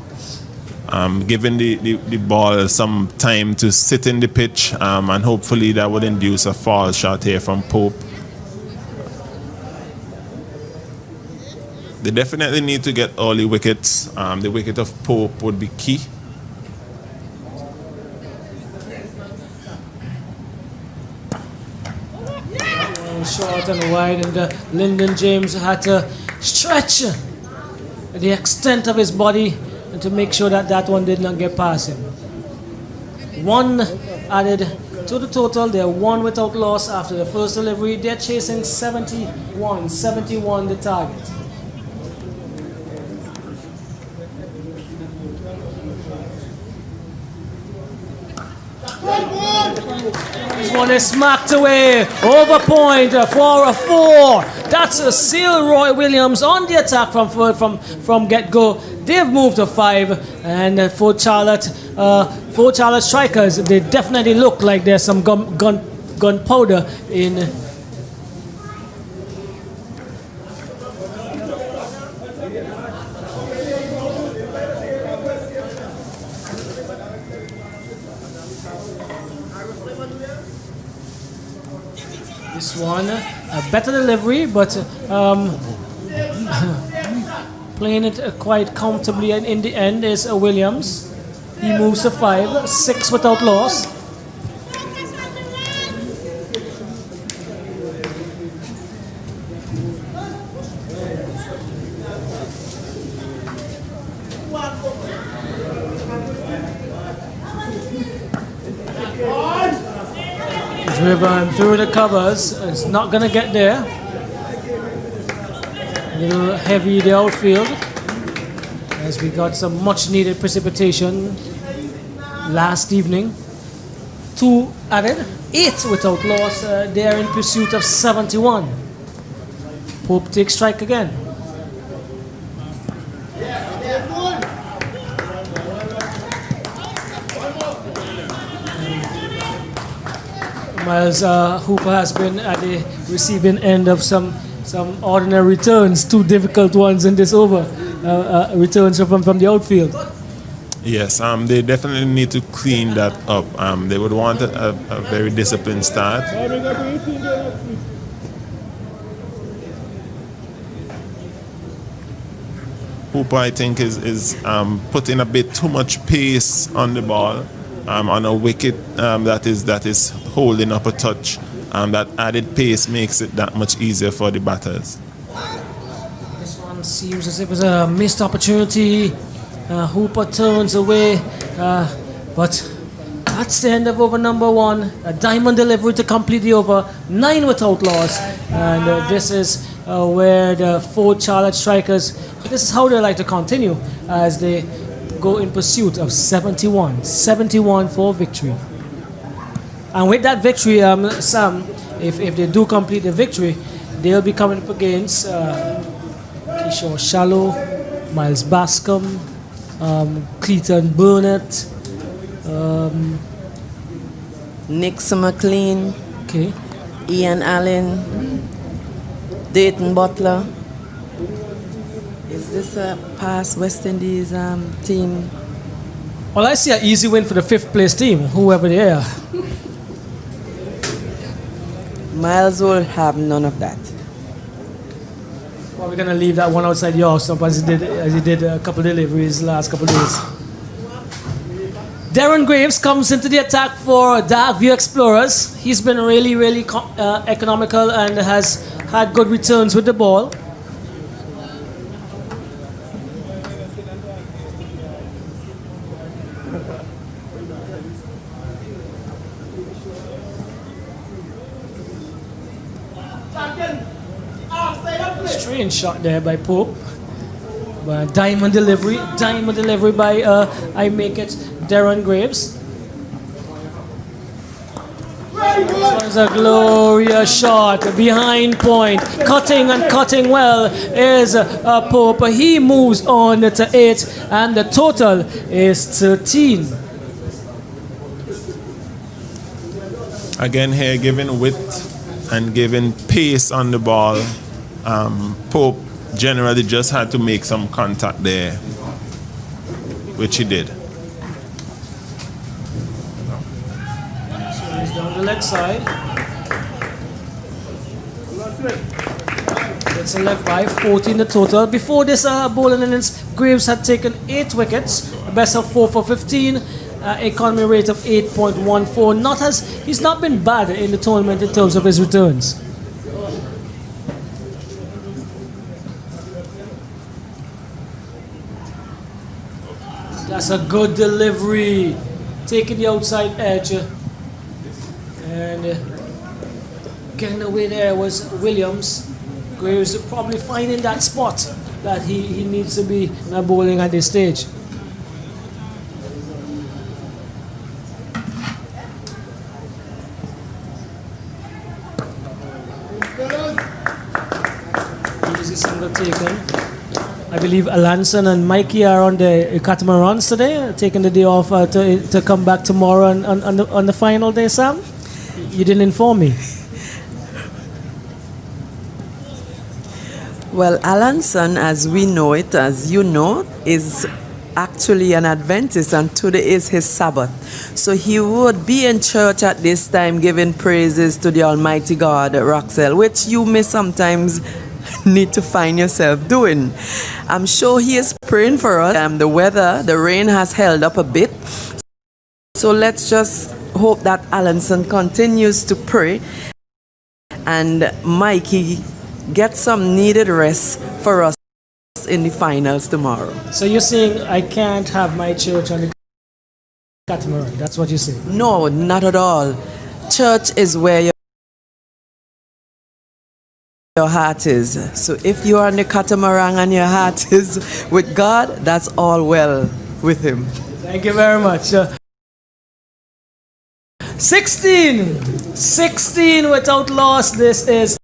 Giving the ball some time to sit in the pitch, and hopefully that would induce a foul shot here from Pope. They definitely need to get early wickets. The wicket of Pope would be key. Short and wide, and Lyndon James had to stretch the extent of his body and to make sure that that one did not get past him. 1 added to the total. They're 1 without loss after the first delivery. They're chasing 71 the target. This one is smacked away. Over point for a 4. That's a seal. Roy Williams on the attack from get-go. They've moved to 5. And for Charlotte strikers, they definitely look like there's some gunpowder in. This one, a better delivery, but playing it quite comfortably, and in the end is Williams. He moves to 5, 6 without loss. Driven through the covers, it's not gonna get there. A little heavy the outfield, as we got some much needed precipitation last evening. 2 added, 8 without loss. They are in pursuit of 71. Pope takes strike again. Miles Hooper has been at the receiving end of some ordinary returns, 2 difficult ones in this over, returns from the outfield. Yes, they definitely need to clean that up. They would want a very disciplined start. Hooper, I think, is putting a bit too much pace on the ball. On a wicket that is holding up a touch. That added pace makes it that much easier for the batters. This one seems as if it's a missed opportunity. Hooper turns away, but that's the end of over number 1. A diamond delivery to complete the over, 9 without loss. And this is where the 4 Charlotte strikers, this is how they like to continue as they go in pursuit of 71 for victory. And with that victory, Sam, if they do complete the victory, they'll be coming up against Kishore Shallow, Miles Bascom, Cleaton Burnett, Nixon McLean, okay, Ian Allen, Dayton Butler. Is this a past West Indies team? Well, I see an easy win for the 5th place team, whoever they are. Miles will have none of that. Well, we're gonna leave that one outside your stump as he did a couple of deliveries last couple of days. Darren Graves comes into the attack for Darkview Explorers. He's been really economical and has had good returns with the ball. Strange shot there by Pope. But diamond delivery by I make it Darren Graves. This one's a glorious shot behind point, cutting well is Pope. He moves on to 8 and the total is 13. Again here, giving width and giving pace on the ball. Pope generally just had to make some contact there, which he did. So he's down the leg side. It's a left by 14 the total. Before this bowling innings, Graves had taken 8 wickets, a best of 4 for 15, economy rate of 8.14. He's not been bad in the tournament in terms of his returns. That's a good delivery, taking the outside edge, and getting away there was Williams. Graves probably finding that spot that he needs to be bowling at this stage. wicket taken. I believe Alanson and Mikey are on the catamarans today, taking the day off to come back tomorrow on the final day, Sam? You didn't inform me. Well, Alanson, as we know it, as you know, is actually an Adventist, and today is his Sabbath. So he would be in church at this time giving praises to the Almighty God, Roxelle, which you may sometimes need to find yourself doing. I'm sure he is praying for us. The weather, the rain has held up a bit. So let's just hope that Alanson continues to pray and Mikey gets some needed rest for us in the finals tomorrow. So you're saying I can't have my church on the catamaran? That's what you're saying? No, not at all. Church is where your heart is. So if you are on the catamaran and your heart is with God, that's all well with him. Thank you very much. 16 without loss. This is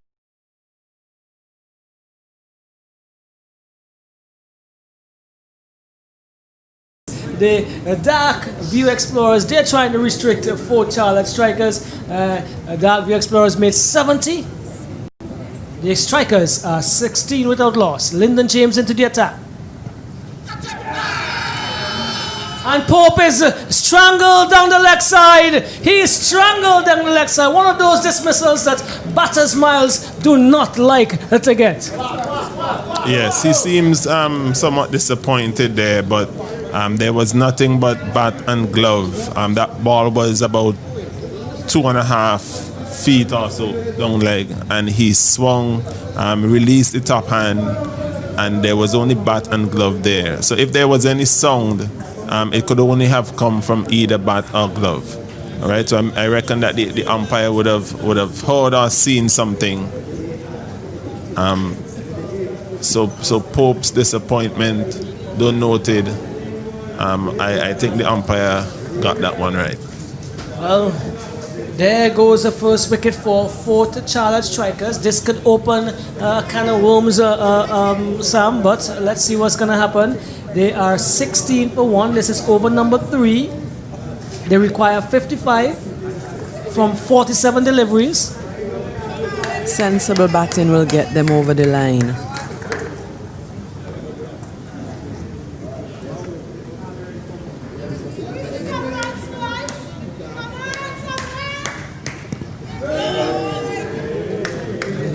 the Dark View Explorers. They're trying to restrict 4 Charlotte Strikers. Dark View Explorers made 70. The Strikers are 16 without loss. Lyndon James into the attack. And Pope is strangled down the leg side. He is strangled down the leg side. One of those dismissals that Batters Miles do not like to get. Yes, he seems somewhat disappointed there, but there was nothing but bat and glove. That ball was about 2.5 feet or so down leg, and he swung, released the top hand, and there was only bat and glove there. So if there was any sound, it could only have come from either bat or glove. All right, so I reckon that the umpire would have heard or seen something. So Pope's disappointment, though noted, I think the umpire got that one right. Well, there goes the first wicket for 4th Charlotte Strikers. This could open a can of worms, Sam, but let's see what's going to happen. They are 16 for 1. This is over number 3. They require 55 from 47 deliveries. Sensible batting will get them over the line.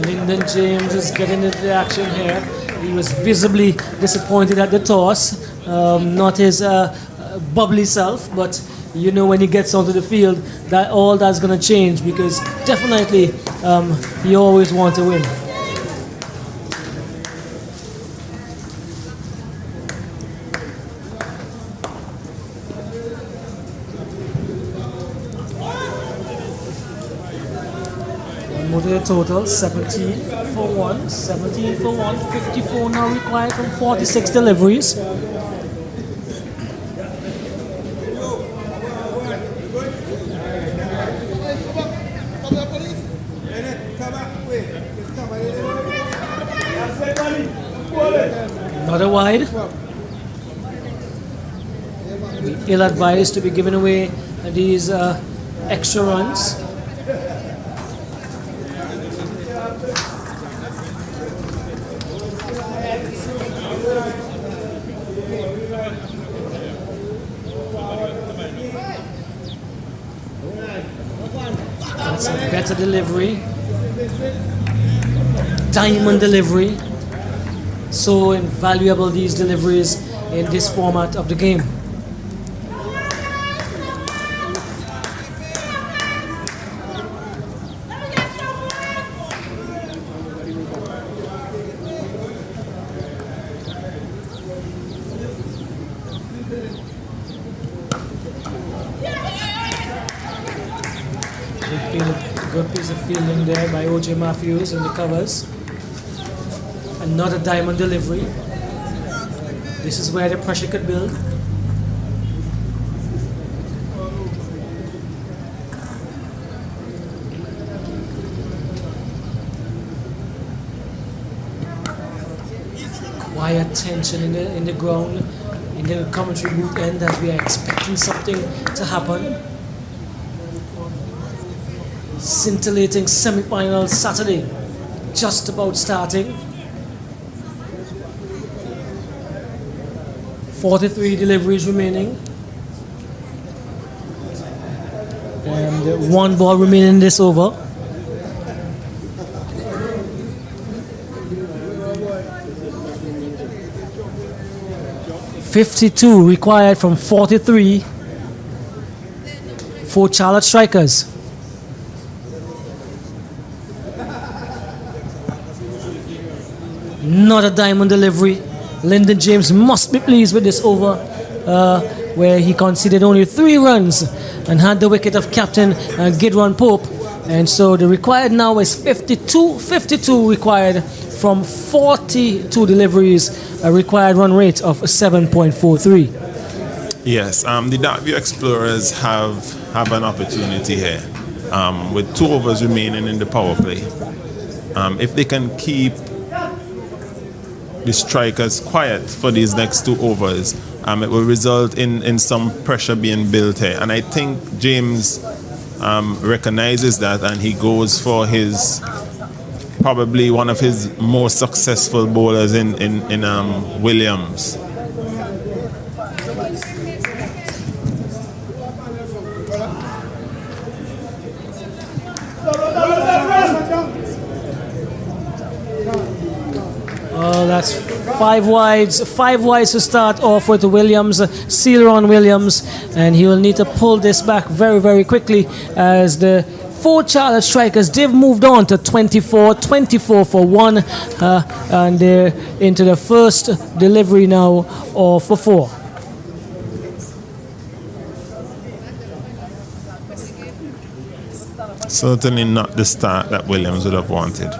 Lyndon James is getting into the action here. He was visibly disappointed at the toss, not his bubbly self, but you know when he gets onto the field, that all that's going to change, because definitely he always wants to win. More to the total, 17 for 1, 17 for 1, 54 now required from 46 deliveries. Not a wide. Ill advised to be giving away these extra runs. That's a better delivery. Diamond delivery. So invaluable, these deliveries in this format of the game. Good piece of fielding there by O.J. Matthews in the covers. Another diamond delivery. This is where the pressure could build. quiet tension in the ground, in the commentary booth end, as we are expecting something to happen. Scintillating semi-final Saturday, just about starting. 43 deliveries remaining. And one ball remaining in this over. .52 required from 43 for Charlotte Strikers. Not a diamond delivery. Lyndon James must be pleased with this over, where he conceded only 3 runs and had the wicket of captain Gidron Pope. And so the required now is 52 required from 42 deliveries, a required run rate of 7.43. Yes, the Darkview Explorers have an opportunity here with 2 overs remaining in the power play. If they can keep the Strikers quiet for these next 2 overs, it will result in some pressure being built here. And I think James recognizes that, and he goes for his probably one of his most successful bowlers in Williams. Oh, that's 5 wides to start off with Williams, Ceylon Williams, and he will need to pull this back very, very quickly, as the 4 Charlotte Strikers, they've moved on to 24 for 1, and they're into the first delivery now of 4. Certainly not the start that Williams would have wanted.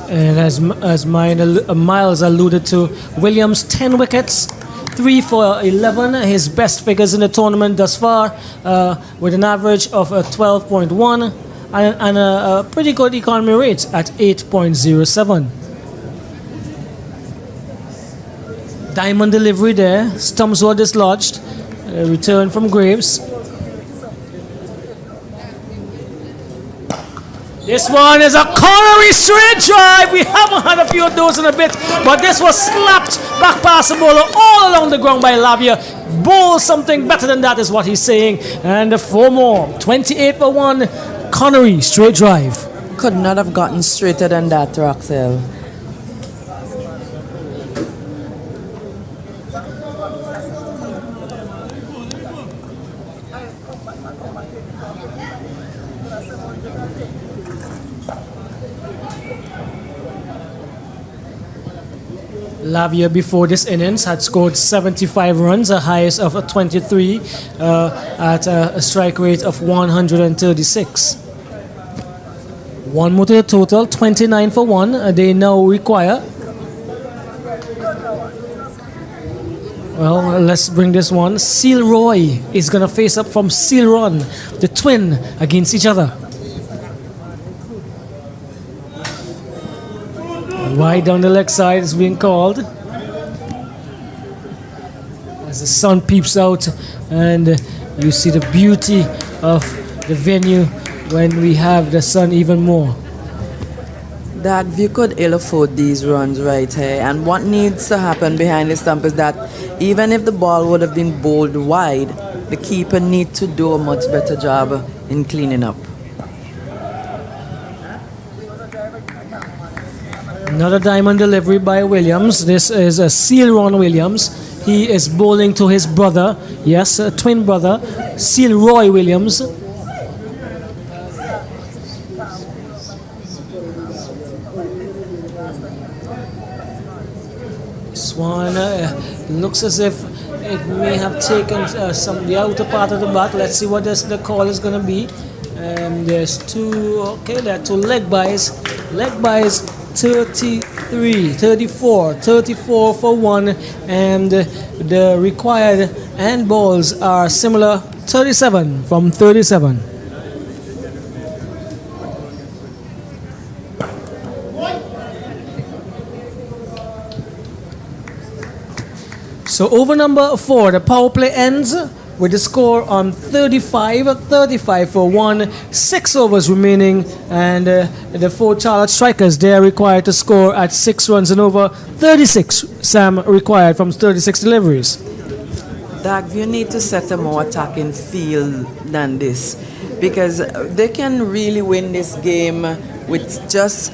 And as Miles alluded to, Williams 10 wickets, 3 for 11, his best figures in the tournament thus far, with an average of 12.1 and a pretty good economy rate at 8.07. Diamond delivery there, stumps were dislodged, return from Graves. This one is a cornery straight drive. We haven't had a few of those in a bit, but this was slapped back past the bowler all along the ground by Lavia. Bowl something better than that is what he's saying. And 4 more. 28 for 1. Connery straight drive. Could not have gotten straighter than that, Roxelle. Lavia before this innings had scored 75 runs, a highest of 23 at a strike rate of 136. 1 more to the total, 29 for 1. They now require. Well, let's bring this one. Seal Roy is going to face up from Seal Run, the twin, against each other. Wide down the leg side is being called as the sun peeps out, and you see the beauty of the venue when we have the sun even more. That view could ill afford these runs right here, and what needs to happen behind the stump is that even if the ball would have been bowled wide, the keeper needs to do a much better job in cleaning up. Another diamond delivery by Williams. This is a Seal Ron Williams. He is bowling to his brother, yes, a twin brother, Seal Roy Williams. This one looks as if it may have taken the outer part of the bat. Let's see what the call is going to be. There's 2, okay, there are 2 leg buys. Leg buys 34 for 1, and the required and balls are similar 37 from 37. So over number 4, the power play ends with the score on 35 for 1, 6 overs remaining, and the 4 Charlotte Strikers, they are required to score at 6 runs and over. 36 Sam required from 36 deliveries. Dag, you need to set a more attacking field than this, because they can really win this game with just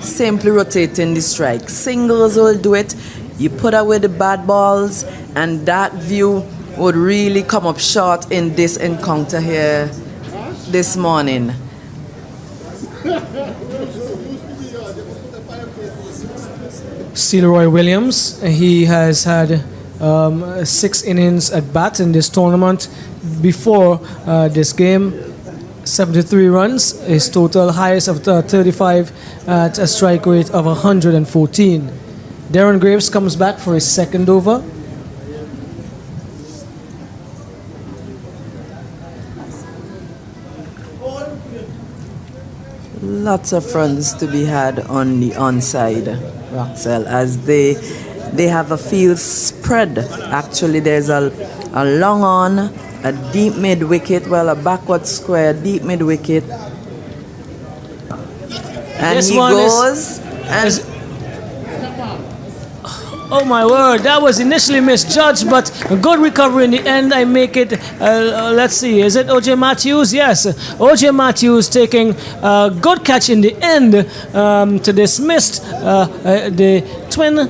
simply rotating the strike. Singles will do it. You put away the bad balls, and that view would really come up short in this encounter here this morning. Leroy Williams, he has had 6 innings at bat in this tournament before this game. 73 runs, his total highest of 35 at a strike rate of 114. Darren Graves comes back for his second over. Lots of runs to be had on the onside, Roxelle, as they have a field spread. Actually, there's a long on, a deep mid wicket, well, a backward square, deep mid wicket. And This he one goes is- Oh my word, that was initially misjudged, but a good recovery in the end. I make it, let's see, is it O.J. Matthews? Yes, O.J. Matthews taking a good catch in the end to dismiss the twin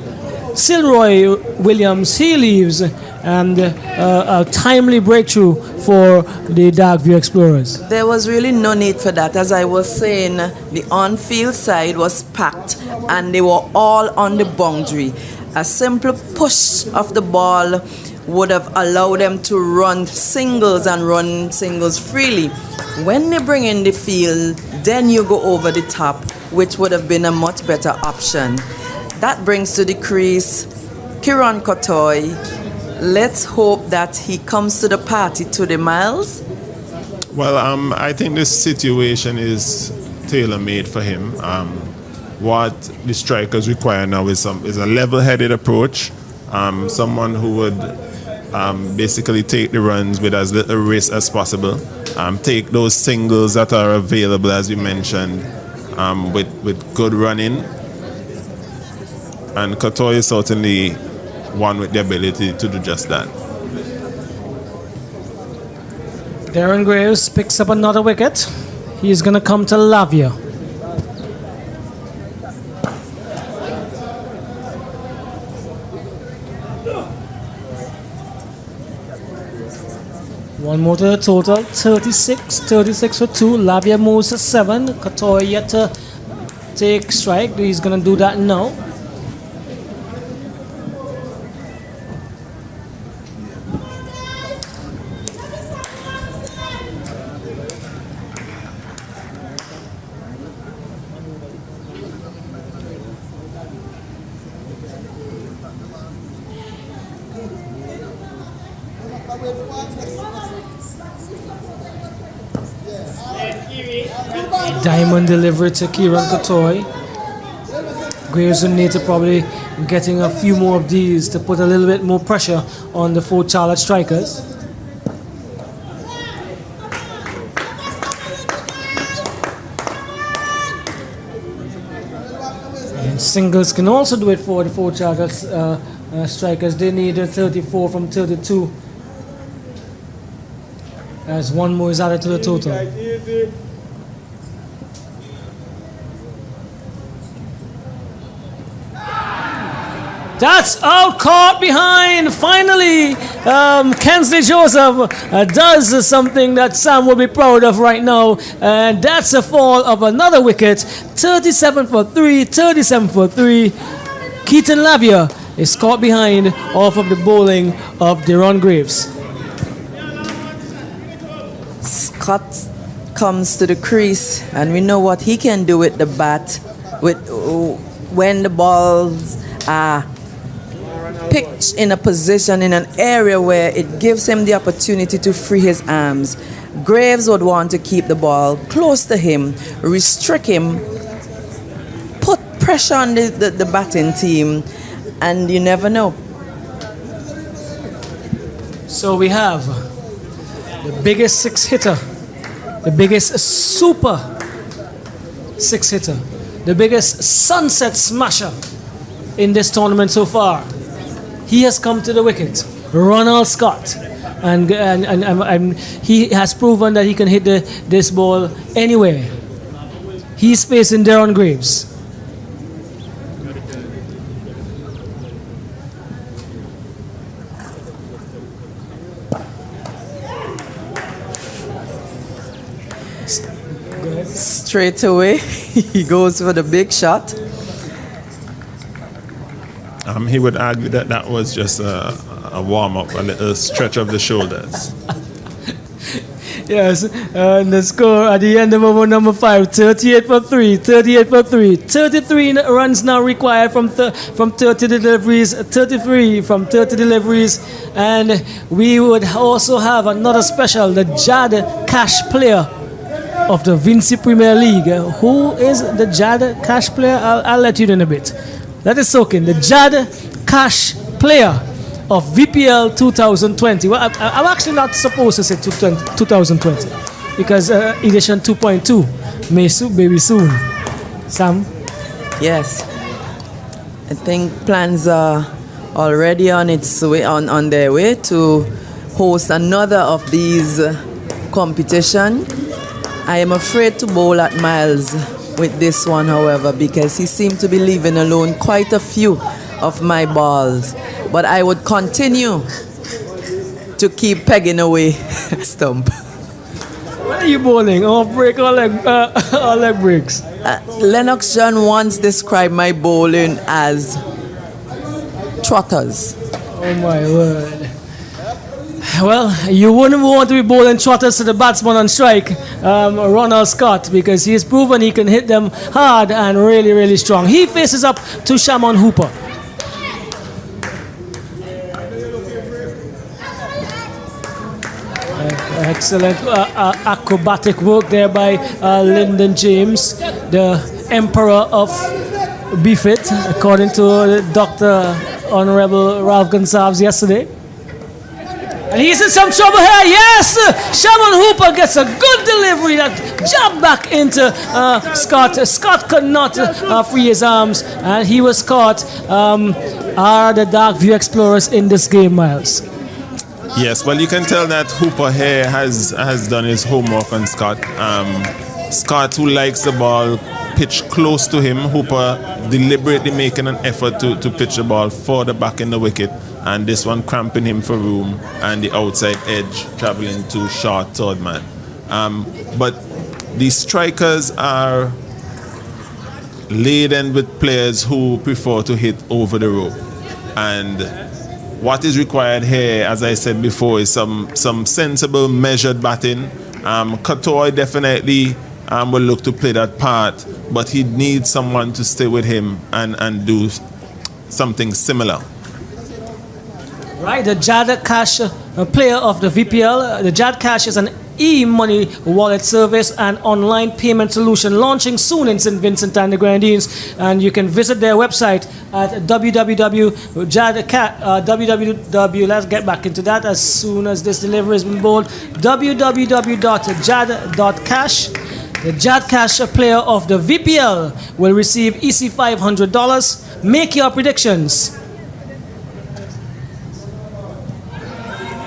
Leroy Williams. He leaves, and a timely breakthrough for the Darkview Explorers. There was really no need for that. As I was saying, the on-field side was packed and they were all on the boundary. A simple push of the ball would have allowed them to run singles and run singles freely. When they bring in the field, then you go over the top, which would have been a much better option. That brings to the crease Kiran Kotoy. Let's hope that he comes to the party to the miles. Well, I think this situation is tailor-made for him. What the strikers require now is a level-headed approach. Someone who would basically take the runs with as little risk as possible. Take those singles that are available, as you mentioned, with good running. And Kotoy is certainly one with the ability to do just that. Darren Graves picks up another wicket. He's going to come to Lavia. One more to the total, 36 for 2. Lavia moves to 7. Kotoy yet to take strike. He's going to do that now. Diamond delivery to Kiran Kotoy. Graves will need to probably getting a few more of these to put a little bit more pressure on the 4 Charlotte Strikers. And singles can also do it for the 4 Charlotte Strikers. They need a 34 from 32 as one more is added to the total. That's out, caught behind. Finally, Kensley Joseph does something that Sam will be proud of right now. And that's a fall of another wicket. 37 for 3, 37 for 3. Keaton Lavia is caught behind off of the bowling of Darren Graves. Scott comes to the crease, and we know what he can do with the bat. When the balls are pitched in a position, in an area where it gives him the opportunity to free his arms. Graves would want to keep the ball close to him, restrict him, put pressure on the batting team, and you never know. So we have the biggest six-hitter, the biggest super six-hitter, the biggest sunset smasher in this tournament so far. He has come to the wicket, Ronald Scott, and he has proven that he can hit this ball anywhere. He's facing Darren Graves. Straight away, he goes for the big shot. He would argue that that was just a warm-up, a little stretch of the shoulders. Yes, and the score at the end of over number 5, 38 for 3, 38 for 3. 33 runs now required from 30 deliveries, 33 from 30 deliveries. And we would also have another special, the Jad Cash player of the Vincy Premier League. Who is the Jad Cash player? I'll let you know in a bit. Let it soak in. The Jad Cash player of VPL 2020. Well, I'm actually not supposed to say 2020 because edition 2.2 may be soon. Sam? Yes. I think plans are already on its way, on their way to host another of these competition. I am afraid to bowl at Miles with this one, however, because he seemed to be leaving alone quite a few of my balls. But I would continue to keep pegging away stump. What are you bowling? Off break or leg breaks? Lennox John once described my bowling as trotters. Oh my word. Well, you wouldn't want to be bowling trotters to the batsman on strike, Ronald Scott, because he has proven he can hit them hard and really, really strong. He faces up to Shamon Hooper. Excellent acrobatic work there by Lyndon James, the Emperor of BFIT, according to Dr. Honorable Ralph Gonsalves yesterday. And he's in some trouble here. Yes! Shamon Hooper gets a good delivery that jumped back into Scott. Scott could not free his arms, and he was caught. Are the Dark View Explorers in this game, Miles? Yes, well, you can tell that Hooper here has done his homework on Scott. Scott, who likes the ball pitched close to him, Hooper deliberately making an effort to pitch the ball further back in the wicket, and this one cramping him for room, and the outside edge traveling to short third man. But the strikers are laden with players who prefer to hit over the rope, and what is required here, as I said before, is some sensible, measured batting. Katoy definitely will look to play that part, but he needs someone to stay with him and do something similar. Right, the Jad Cash player of the VPL. The Jad Cash is an e-money wallet service and online payment solution launching soon in St. Vincent and the Grenadines, and you can visit their website at www. Let's get back into that as soon as this delivery has been bowled. www.jad.cash. The Jad Cash player of the VPL will receive EC $500. Make your predictions.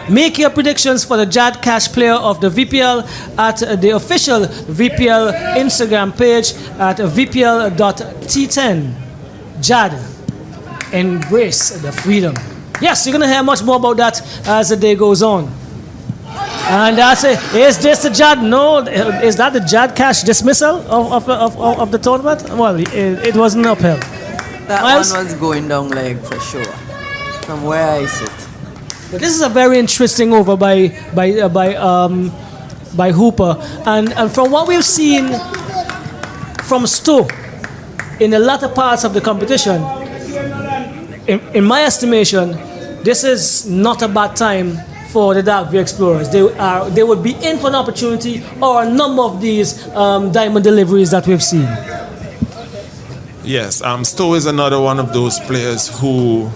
Make your predictions for the Jad Cash player of the VPL at the official VPL Instagram page at VPL.T10. Jad, embrace the freedom. Yes, you're going to hear much more about that as the day goes on. And that's it. Is this the Jad? No, is that the Jad Cash dismissal of the tournament? Well, it wasn't uphill. That Miles? One was going down leg for sure, from where I sit. But this is a very interesting over by Hooper, and from what we've seen from Stowe in the latter parts of the competition, in my estimation, this is not a bad time for the Dark View Explorers. They would be in for an opportunity or a number of these diamond deliveries that we've seen. Yes, Stowe is another one of those players who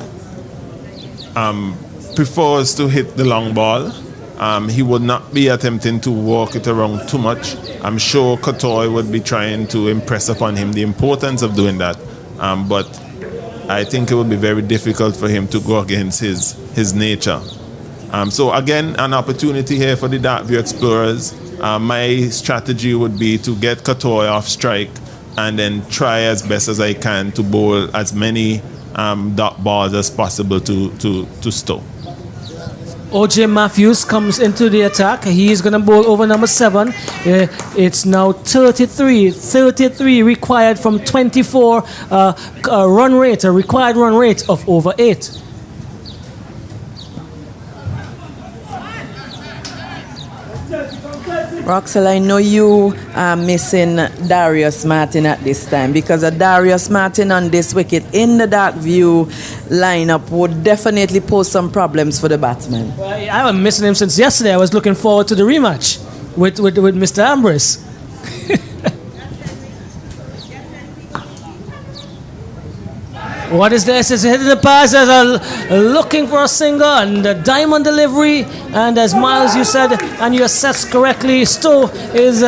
prefers to hit the long ball. He would not be attempting to walk it around too much. I'm sure Kotoy would be trying to impress upon him the importance of doing that. But I think it would be very difficult for him to go against his nature. So again, an opportunity here for the Dark View Explorers. My strategy would be to get Kotoy off strike and then try as best as I can to bowl as many dot balls as possible to Stowe. OJ Matthews comes into the attack. He is going to bowl over number 7. It's now 33 required from 24 run rate, a required run rate of over 8. Roxel, I know you are missing Darius Martin at this time, because a Darius Martin on this wicket in the Dark View lineup would definitely pose some problems for the batsman. Well, I was missing him since yesterday. I was looking forward to the rematch with Mr. Ambrose. What is this? Is hitting the pass as looking for a single and a diamond delivery. And as Miles, you said, and you assessed correctly, Stowe is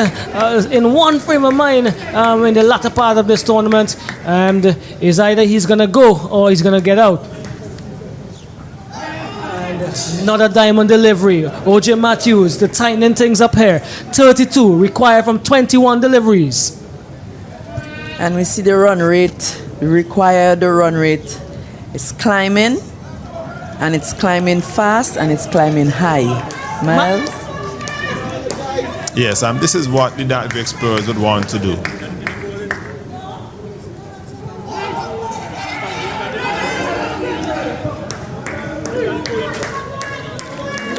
in one frame of mind in the latter part of this tournament, and is either he's going to go or he's going to get out. And not a diamond delivery. OJ Matthews, the tightening things up here. 32 required from 21 deliveries. And we see the run rate. The run rate is climbing, and it's climbing fast, and it's climbing high. Miles? Yes, this is what the Dark View Explorers would want to do.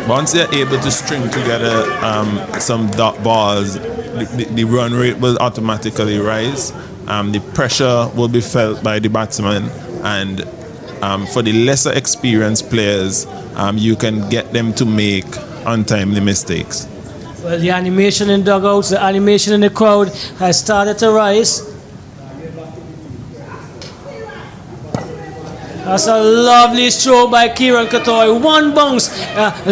Once they're able to string together some dot balls, the run rate will automatically rise. The pressure will be felt by the batsman, and for the lesser experienced players, you can get them to make untimely mistakes. Well, the animation in dugouts, the animation in the crowd has started to rise. That's a lovely stroke by Kieran Kotoy. One bounce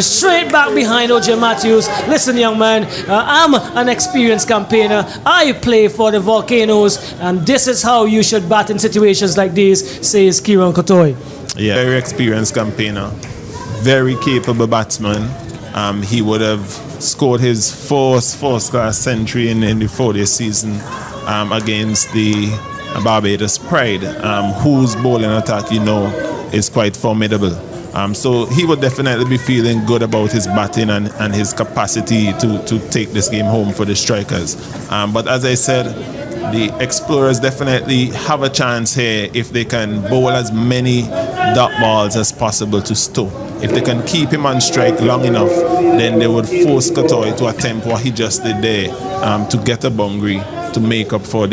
straight back behind OJ Matthews. Listen, young man, I'm an experienced campaigner. I play for the Volcanoes, and this is how you should bat in situations like these, says Kieran Kotoy. Yeah, very experienced campaigner, very capable batsman. He would have scored his first class century in the 40th season against the Barbados Pride, whose bowling attack, is quite formidable. So he would definitely be feeling good about his batting and his capacity to take this game home for the strikers. But as I said, the Explorers definitely have a chance here if they can bowl as many dot balls as possible to Stowe. If they can keep him on strike long enough, then they would force Kotoy to attempt what he just did there, to get a boundary to make up for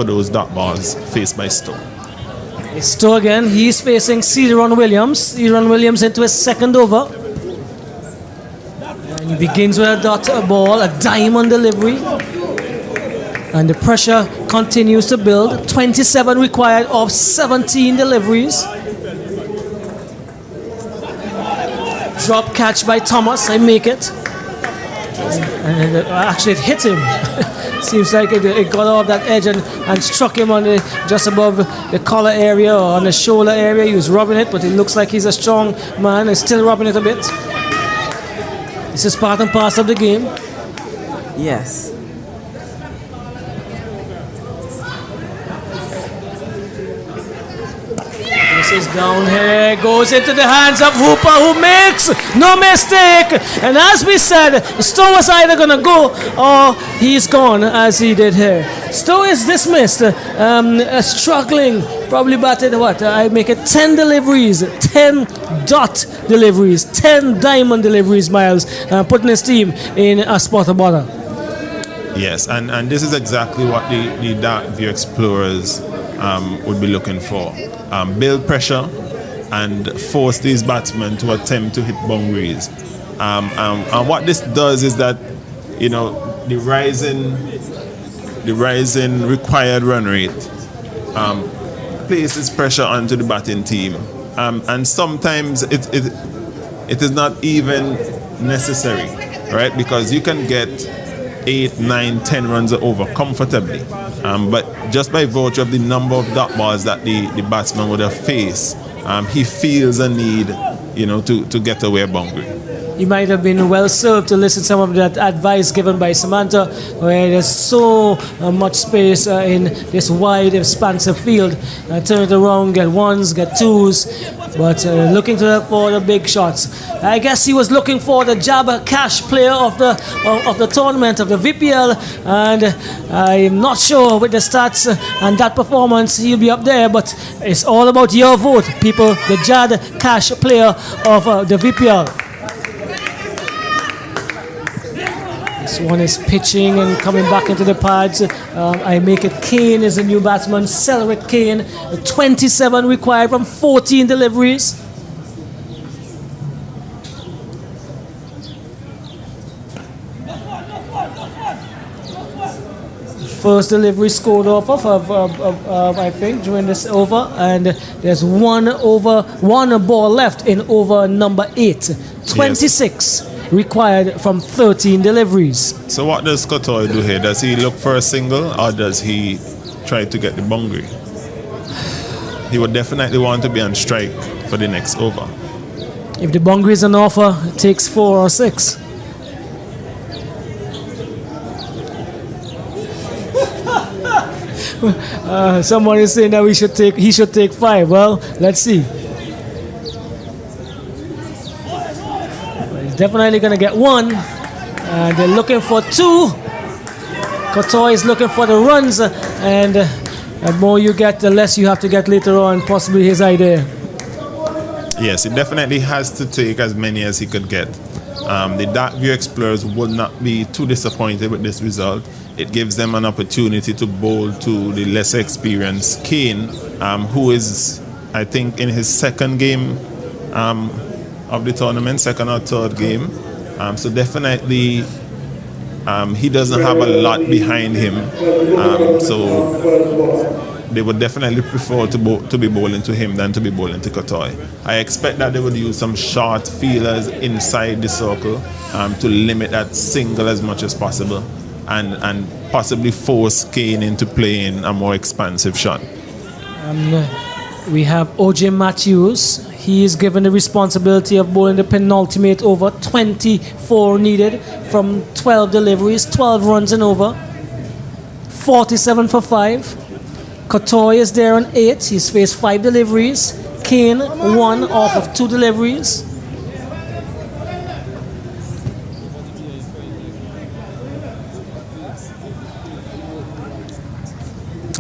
those dot balls faced by Stowe. Stowe again. He's facing Cedron Williams. Cedron Williams into his second over. And he begins with a dot ball, a diamond delivery. And the pressure continues to build. 27 required of 17 deliveries. Drop catch by Thomas. I make it. And actually it hit him. Seems like it got off that edge and struck him on just above the collar area or on the shoulder area. He was rubbing it, but it looks like he's a strong man and still rubbing it a bit. This is part and parcel of the game. Yes. This is down here, goes into the hands of Hooper, who makes no mistake. And as we said, Stowe is either going to go or he's gone, as he did here. Stowe is dismissed, struggling, probably batted I make it 10 deliveries, 10 dot deliveries, 10 diamond deliveries, Miles, putting his team in a spot of bother. Yes, and this is exactly what the Dark View Explorers would be looking for. Build pressure and force these batsmen to attempt to hit boundaries. And what this does is that, you know, the rising required run rate places pressure onto the batting team. And sometimes it is not even necessary, right? Because you can get 8, 9, 10 runs over comfortably. But just by virtue of the number of dot balls that the batsman would have faced, he feels a need, you know, to get away a boundary. You might have been well served to listen to some of that advice given by Samantha, where there's so much space in this wide, expansive field. Turn it around, get ones, get twos, but looking for the big shots. I guess he was looking for the Jabba Cash player of the tournament, of the VPL, and I'm not sure with the stats and that performance he'll be up there, but it's all about your vote, people. The Jad Cash player of the VPL. This one is pitching and coming back into the pads. I make it Kane is the new batsman. Celebrate Kane. 27 required from 14 deliveries. First delivery scored off of I think, during this over. And there's one ball left in over number 8. 26. Yes. Required from 13 deliveries. So what does Kotoy do here? Does he look for a single or does he try to get the boundary? He would definitely want to be on strike for the next over. If the boundary is an offer, it takes 4 or 6. Someone is saying that he should take 5. Well, let's see. Definitely going to get 1. And they're looking for 2. Kotoy is looking for the runs. And the more you get, the less you have to get later on. Possibly his idea. Yes, he definitely has to take as many as he could get. The Dark View Explorers would not be too disappointed with this result. It gives them an opportunity to bowl to the lesser experienced Kane, who is, I think, in his second game of the tournament, second or third game. So definitely he doesn't have a lot behind him. So they would definitely prefer to be bowling to him than to be bowling to Kotoy. I expect that they would use some short feelers inside the circle to limit that single as much as possible and possibly force Kane into playing a more expansive shot. We have OJ Matthews. He is given the responsibility of bowling the penultimate over. 24 needed from 12 deliveries, 12 runs and over. 47 for 5. Kotoy is there on 8. He's faced 5 deliveries. Kane 1 off of 2 deliveries.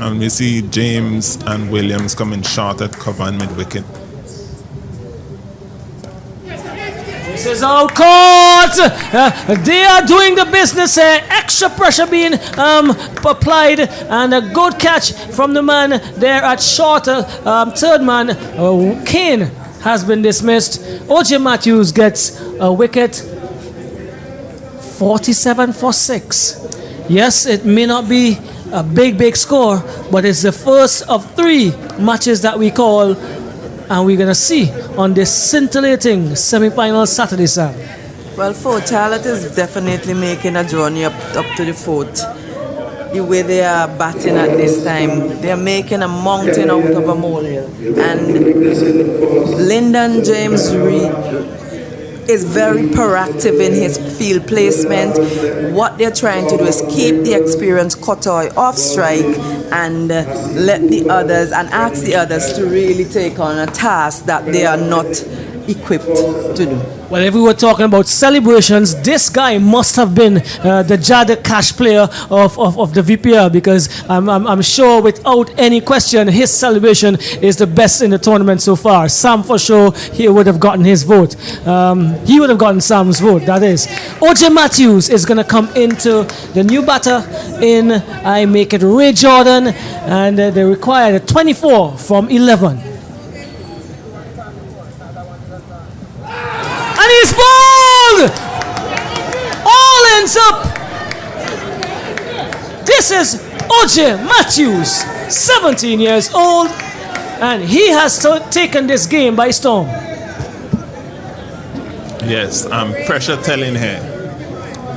And we see James and Williams coming short at cover and mid-wicket. This is out caught. They are doing the business here. Extra pressure being applied, and a good catch from the man there at short. Third man, Kane, has been dismissed. OJ Matthews gets a wicket. 47 for 6. Yes, it may not be a big score, but it's the first of 3 matches that we call, and we're going to see on this scintillating semi-final Saturday, Sam. Well, Fort Charlotte is definitely making a journey up to the fort. The way they are batting at this time, they are making a mountain out of a molehill. And Lyndon James Reed is very proactive in his field placement. What they're trying to do is keep the experienced Kotoy off strike and let the others and ask the others to really take on a task that they are not equipped to do. Well, if we were talking about celebrations, this guy must have been the Jada Cash player of the VPL, because I'm sure without any question his celebration is the best in the tournament so far. Sam for sure, he would have gotten his vote. He would have gotten Sam's vote, that is. OJ Matthews is going to come into the new batter in I Make It Ray Jordan, and they require a 24 from 11. And he's bowled! All ends up. This is OJ Matthews, 17 years old, and he has taken this game by storm. Yes, pressure telling her.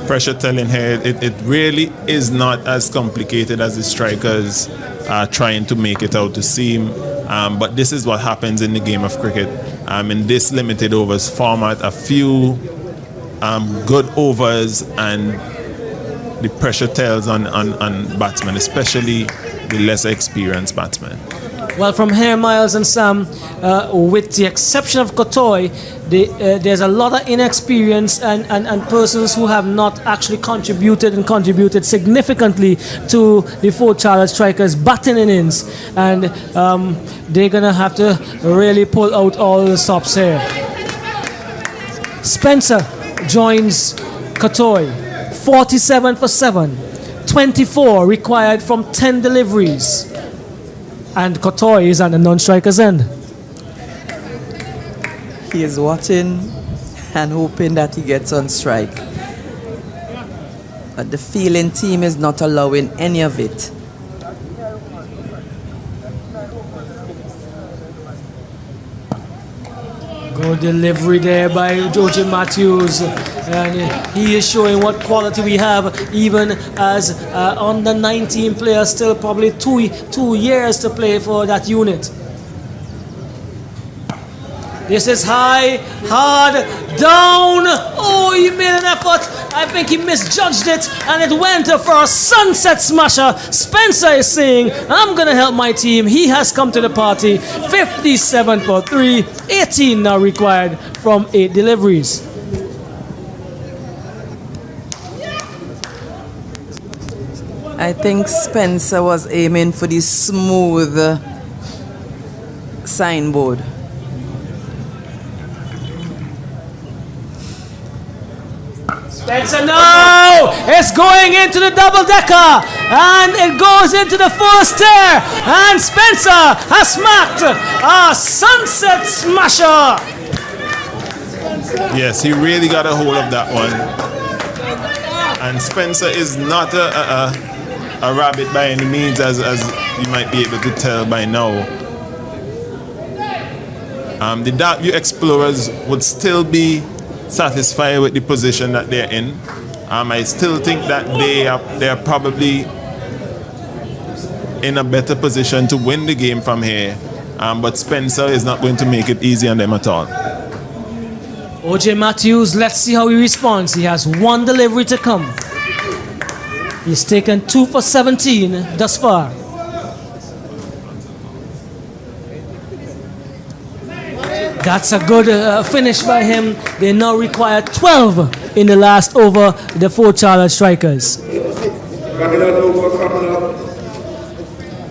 Pressure telling her it really is not as complicated as the strikers are trying to make it out to seem. But this is what happens in the game of cricket. In this limited overs format, a few good overs and the pressure tells on batsmen, especially the lesser experienced batsmen. Well, from here, Miles and Sam, with the exception of Kotoy, there's a lot of inexperience and persons who have not actually contributed significantly to the four Charlotte Strikers' batting innings, and they're gonna have to really pull out all the stops here. Spencer joins Kotoy, 47 for 7, 24 required from 10 deliveries. And Kotoy is at the non-striker's end. He is watching and hoping that he gets on strike. But the fielding team is not allowing any of it. Good delivery there by OJ Matthews. And he is showing what quality we have, even as under 19 players, still probably two years to play for that unit. This is high, hard, down. Oh, he made an effort. I think he misjudged it, and it went for a sunset smasher. Spencer is saying, I'm going to help my team. He has come to the party. 57 for 3, 18 now required from 8 deliveries. I think Spencer was aiming for the smooth signboard. Spencer, no! It's going into the double-decker, and it goes into the first tier, and Spencer has smacked a sunset smasher. Yes, he really got a hold of that one. And Spencer is not a rabbit by any means, as you might be able to tell by now. The Dark View Explorers would still be satisfied with the position that they're in. I still think that they're probably in a better position to win the game from here. But Spencer is not going to make it easy on them at all. OJ Matthews, let's see how he responds. He has 1 delivery to come. He's taken 2 for 17 thus far. That's a good finish by him. They now require 12 in the last over, the 4 Charlotte Strikers.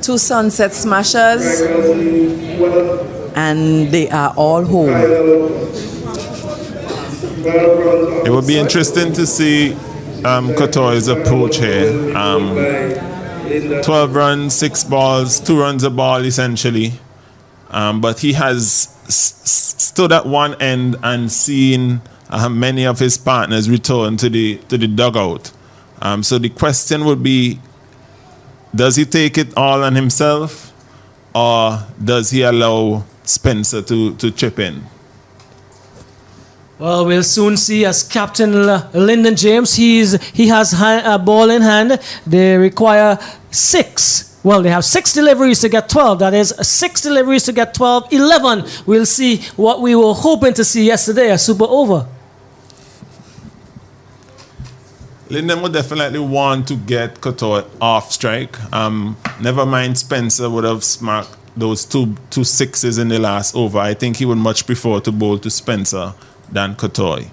2 sunset smashers, and they are all home. It would be interesting to see Kotoy's approach here. 12 runs, 6 balls, 2 runs a ball essentially. But he has stood at one end and seen many of his partners return to the dugout. So the question would be, does he take it all on himself, or does he allow Spencer to chip in? Well, we'll soon see as Captain Lyndon James. He has a ball in hand. They require 6. Well, they have 6 deliveries to get 12. That is 6 deliveries to get 12. 11. We'll see what we were hoping to see yesterday, a super over. Lyndon would definitely want to get Kotoy off strike. Never mind, Spencer would have smacked those two sixes in the last over. I think he would much prefer to bowl to Spencer than Kotoy.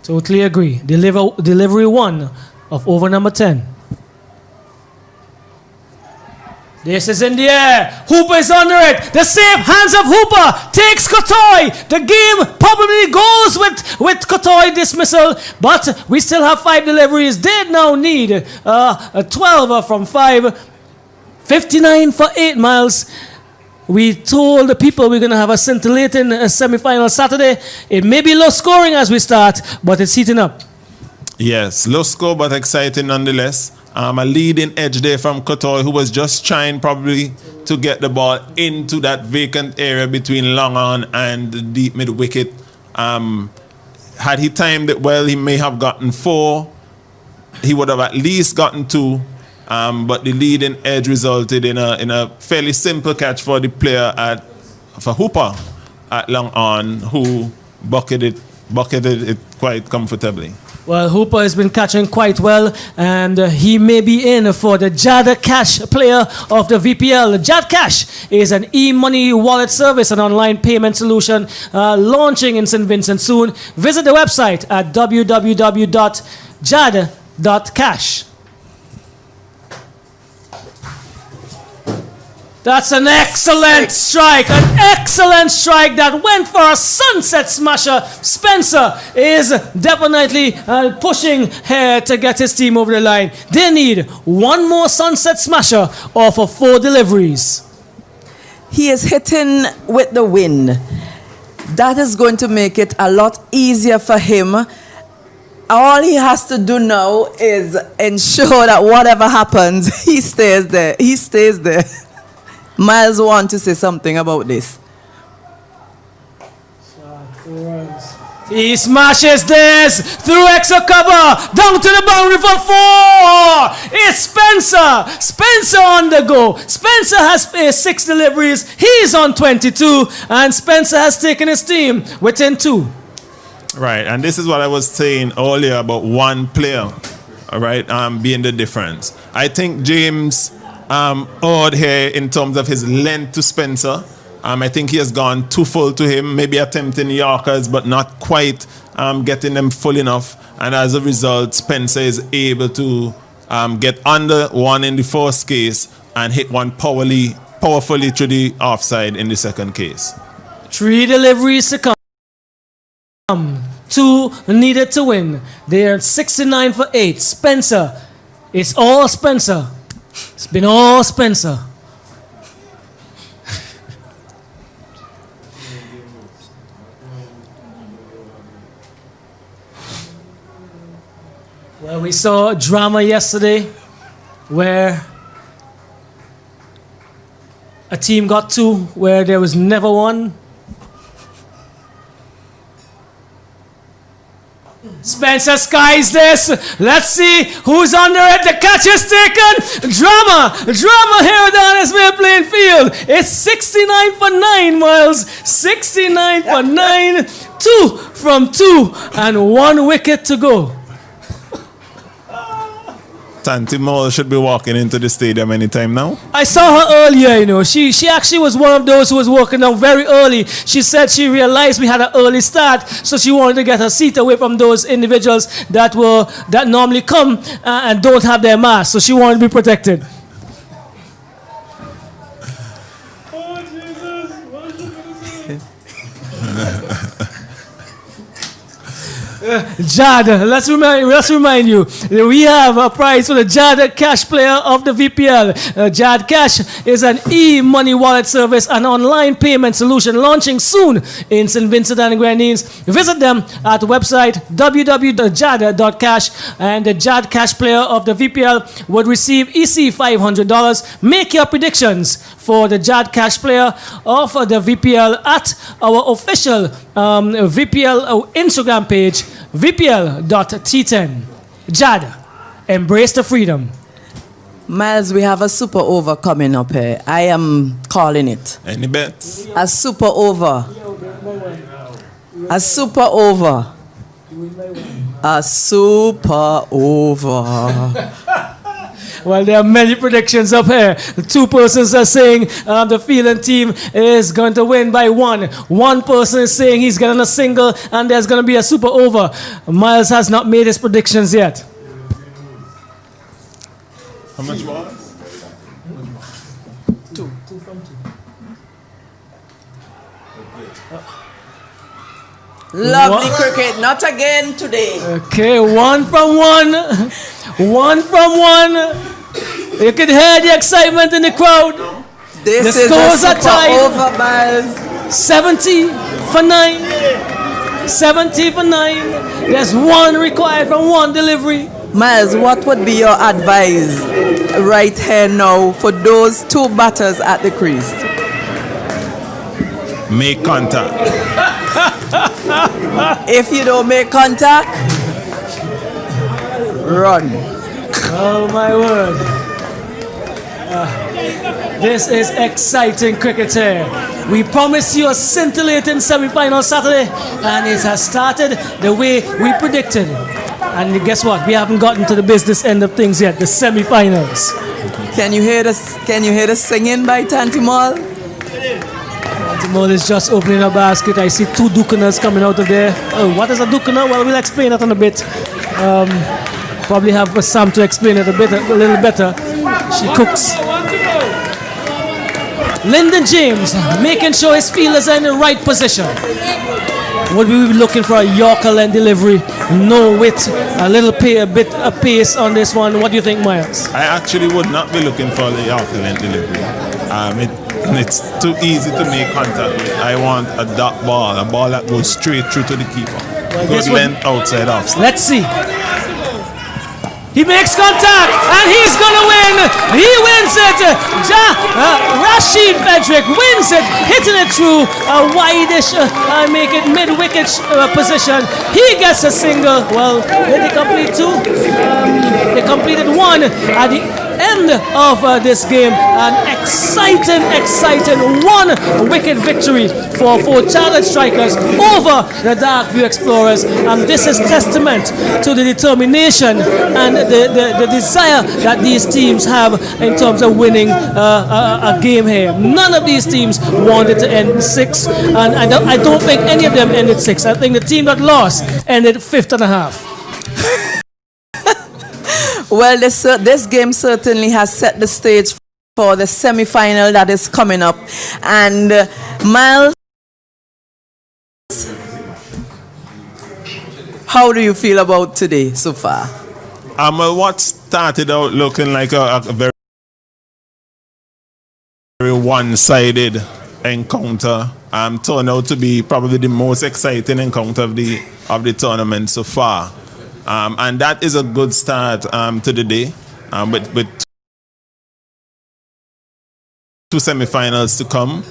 Totally agree. Delivery 1 of over number 10. This is in the air. Hooper is under it. The safe hands of Hooper takes Kotoy. The game probably goes with Kotoy dismissal, but we still have 5 deliveries. They now need a 12 from 5. 59 for 8 miles. We told the people we're going to have a scintillating semi-final Saturday. It may be low scoring as we start, but it's heating up. Yes, low score but exciting nonetheless. A leading edge there from Kotoy, who was just trying probably to get the ball into that vacant area between long on and the deep mid wicket. Had he timed it well, he may have gotten 4. He would have at least gotten 2. But the leading edge resulted in a fairly simple catch for the player for Hooper at long on, who bucketed it quite comfortably. Well, Hooper has been catching quite well, and he may be in for the Jad Cash player of the VPL. Jad Cash is an e-money wallet service and online payment solution launching in St. Vincent soon. Visit the website at www.jad.cash. That's an excellent strike that went for a sunset smasher. Spencer is definitely pushing here to get his team over the line. They need one more sunset smasher off of 4 deliveries. He is hitting with the wind. That is going to make it a lot easier for him. All he has to do now is ensure that whatever happens, he stays there. He stays there. Miles want to say something about this. He smashes this through extra cover, down to the boundary for 4. It's Spencer. Spencer on the go. Spencer has 6 deliveries. He's on 22, and Spencer has taken his team within 2. Right, and this is what I was saying earlier about one player, all right, being the difference. I think James odd here in terms of his length to Spencer. I think he has gone too full to him, maybe attempting Yorkers, but not quite getting them full enough. And as a result, Spencer is able to get under one in the first case and hit one powerfully through the offside in the second case. 3 deliveries to come. 2 needed to win. They're 69 for 8. Spencer. It's all Spencer. It's been all Spencer. Well, we saw drama yesterday where a team got 2 where there was never one. Spencer skies this. Let's see who's under it. The catch is taken. Drama here down this mid playing field. It's 69 for 9 miles. 69 for 9. 2 from 2 and 1 wicket to go. Tanti Mole should be walking into the stadium anytime now. I saw her earlier, you know. She actually was one of those who was walking down very early. She said she realized we had an early start, so she wanted to get her seat away from those individuals that normally come and don't have their mask. So she wanted to be protected. Oh, Jesus. Jad, let's remind you, we have a prize for the Jad Cash player of the VPL. Jad Cash is an e-money wallet service and online payment solution launching soon in St. Vincent and Grenadines. Visit them at the website www.jad.cash, and the Jad Cash player of the VPL would receive EC $500. Make your predictions for the Jad Cash player of the VPL at our official VPL Instagram page, VPL.T10. Jad, embrace the freedom. Miles, we have a super over coming up here. I am calling it. Any bets? A super over. A super over. A super over. Well, there are many predictions up here. Two persons are saying the Phelan team is going to win by 1. One person is saying he's getting a single and there's going to be a super over. Miles has not made his predictions yet. How much more? 2 from 2. Lovely cricket, not again today. Okay, 1 from 1. 1 from 1. You can hear the excitement in the crowd. This The is scores a are super tied. over, Miles. 70 for 9. 70 for 9. There's 1 required from 1 delivery. Miles, what would be your advice right here now for those 2 batters at the crease? Make contact. If you don't make contact, run. Oh my word. This is exciting cricket here. We promised you a scintillating semi-final Saturday, and it has started the way we predicted. And guess what? We haven't gotten to the business end of things yet, the semi-finals. Can you hear the singing by Tanti Mall? Timol is just opening a basket. I see 2 Dukanas coming out of there. Oh, what is a Dukana? Well, we'll explain that in a bit. Probably have Sam to explain it a little better. She cooks. Lyndon James making sure his fielders are in the right position. Would we be looking for a Yorker length delivery? No width, a bit of pace on this one. What do you think, Miles? I actually would not be looking for the Yorker length delivery. It's too easy to make contact with. I want a dot ball, a ball that goes straight through to the keeper. Well, good length outside off. Let's see. He makes contact and he's gonna win. He wins it. Rashid Frederick wins it, hitting it through a wideish, make it mid-wicket position. He gets a single. Well, did they complete 2? They completed 1 at the end of this game. An exciting 1-wicket victory for 4 challenge strikers over the Darkview Explorers. And this is testament to the determination and the desire that these teams have in terms of winning a game here. None of these teams wanted to end 6, and I don't think any of them ended 6. I think the team that lost ended 5th and a half. Well, this game certainly has set the stage for the semi-final that is coming up. And Miles, how do you feel about today so far? What started out looking like a very one-sided encounter turned out to be probably the most exciting encounter of the tournament so far. And that is a good start to the day, with 2 semi-finals to come.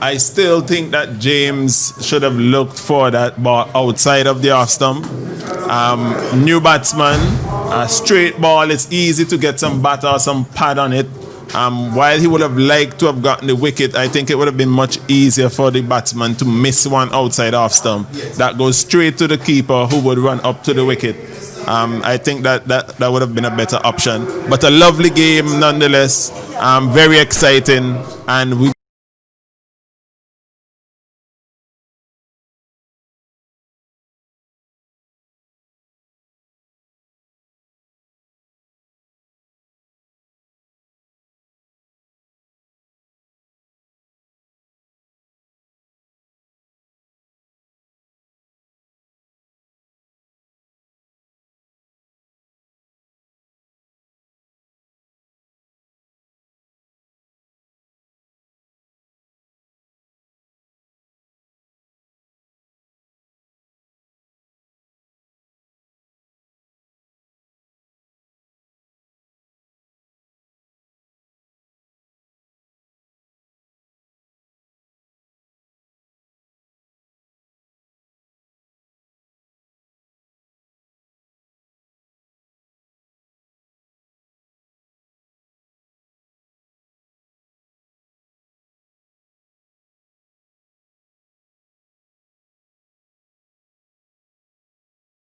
I still think that James should have looked for that ball outside of the off stump. New batsman, a straight ball, it's easy to get some batter or some pad on it. While he would have liked to have gotten the wicket, I think it would have been much easier for the batsman to miss one outside off stump that goes straight to the keeper who would run up to the wicket. I think that would have been a better option. But a lovely game nonetheless, very exciting, and we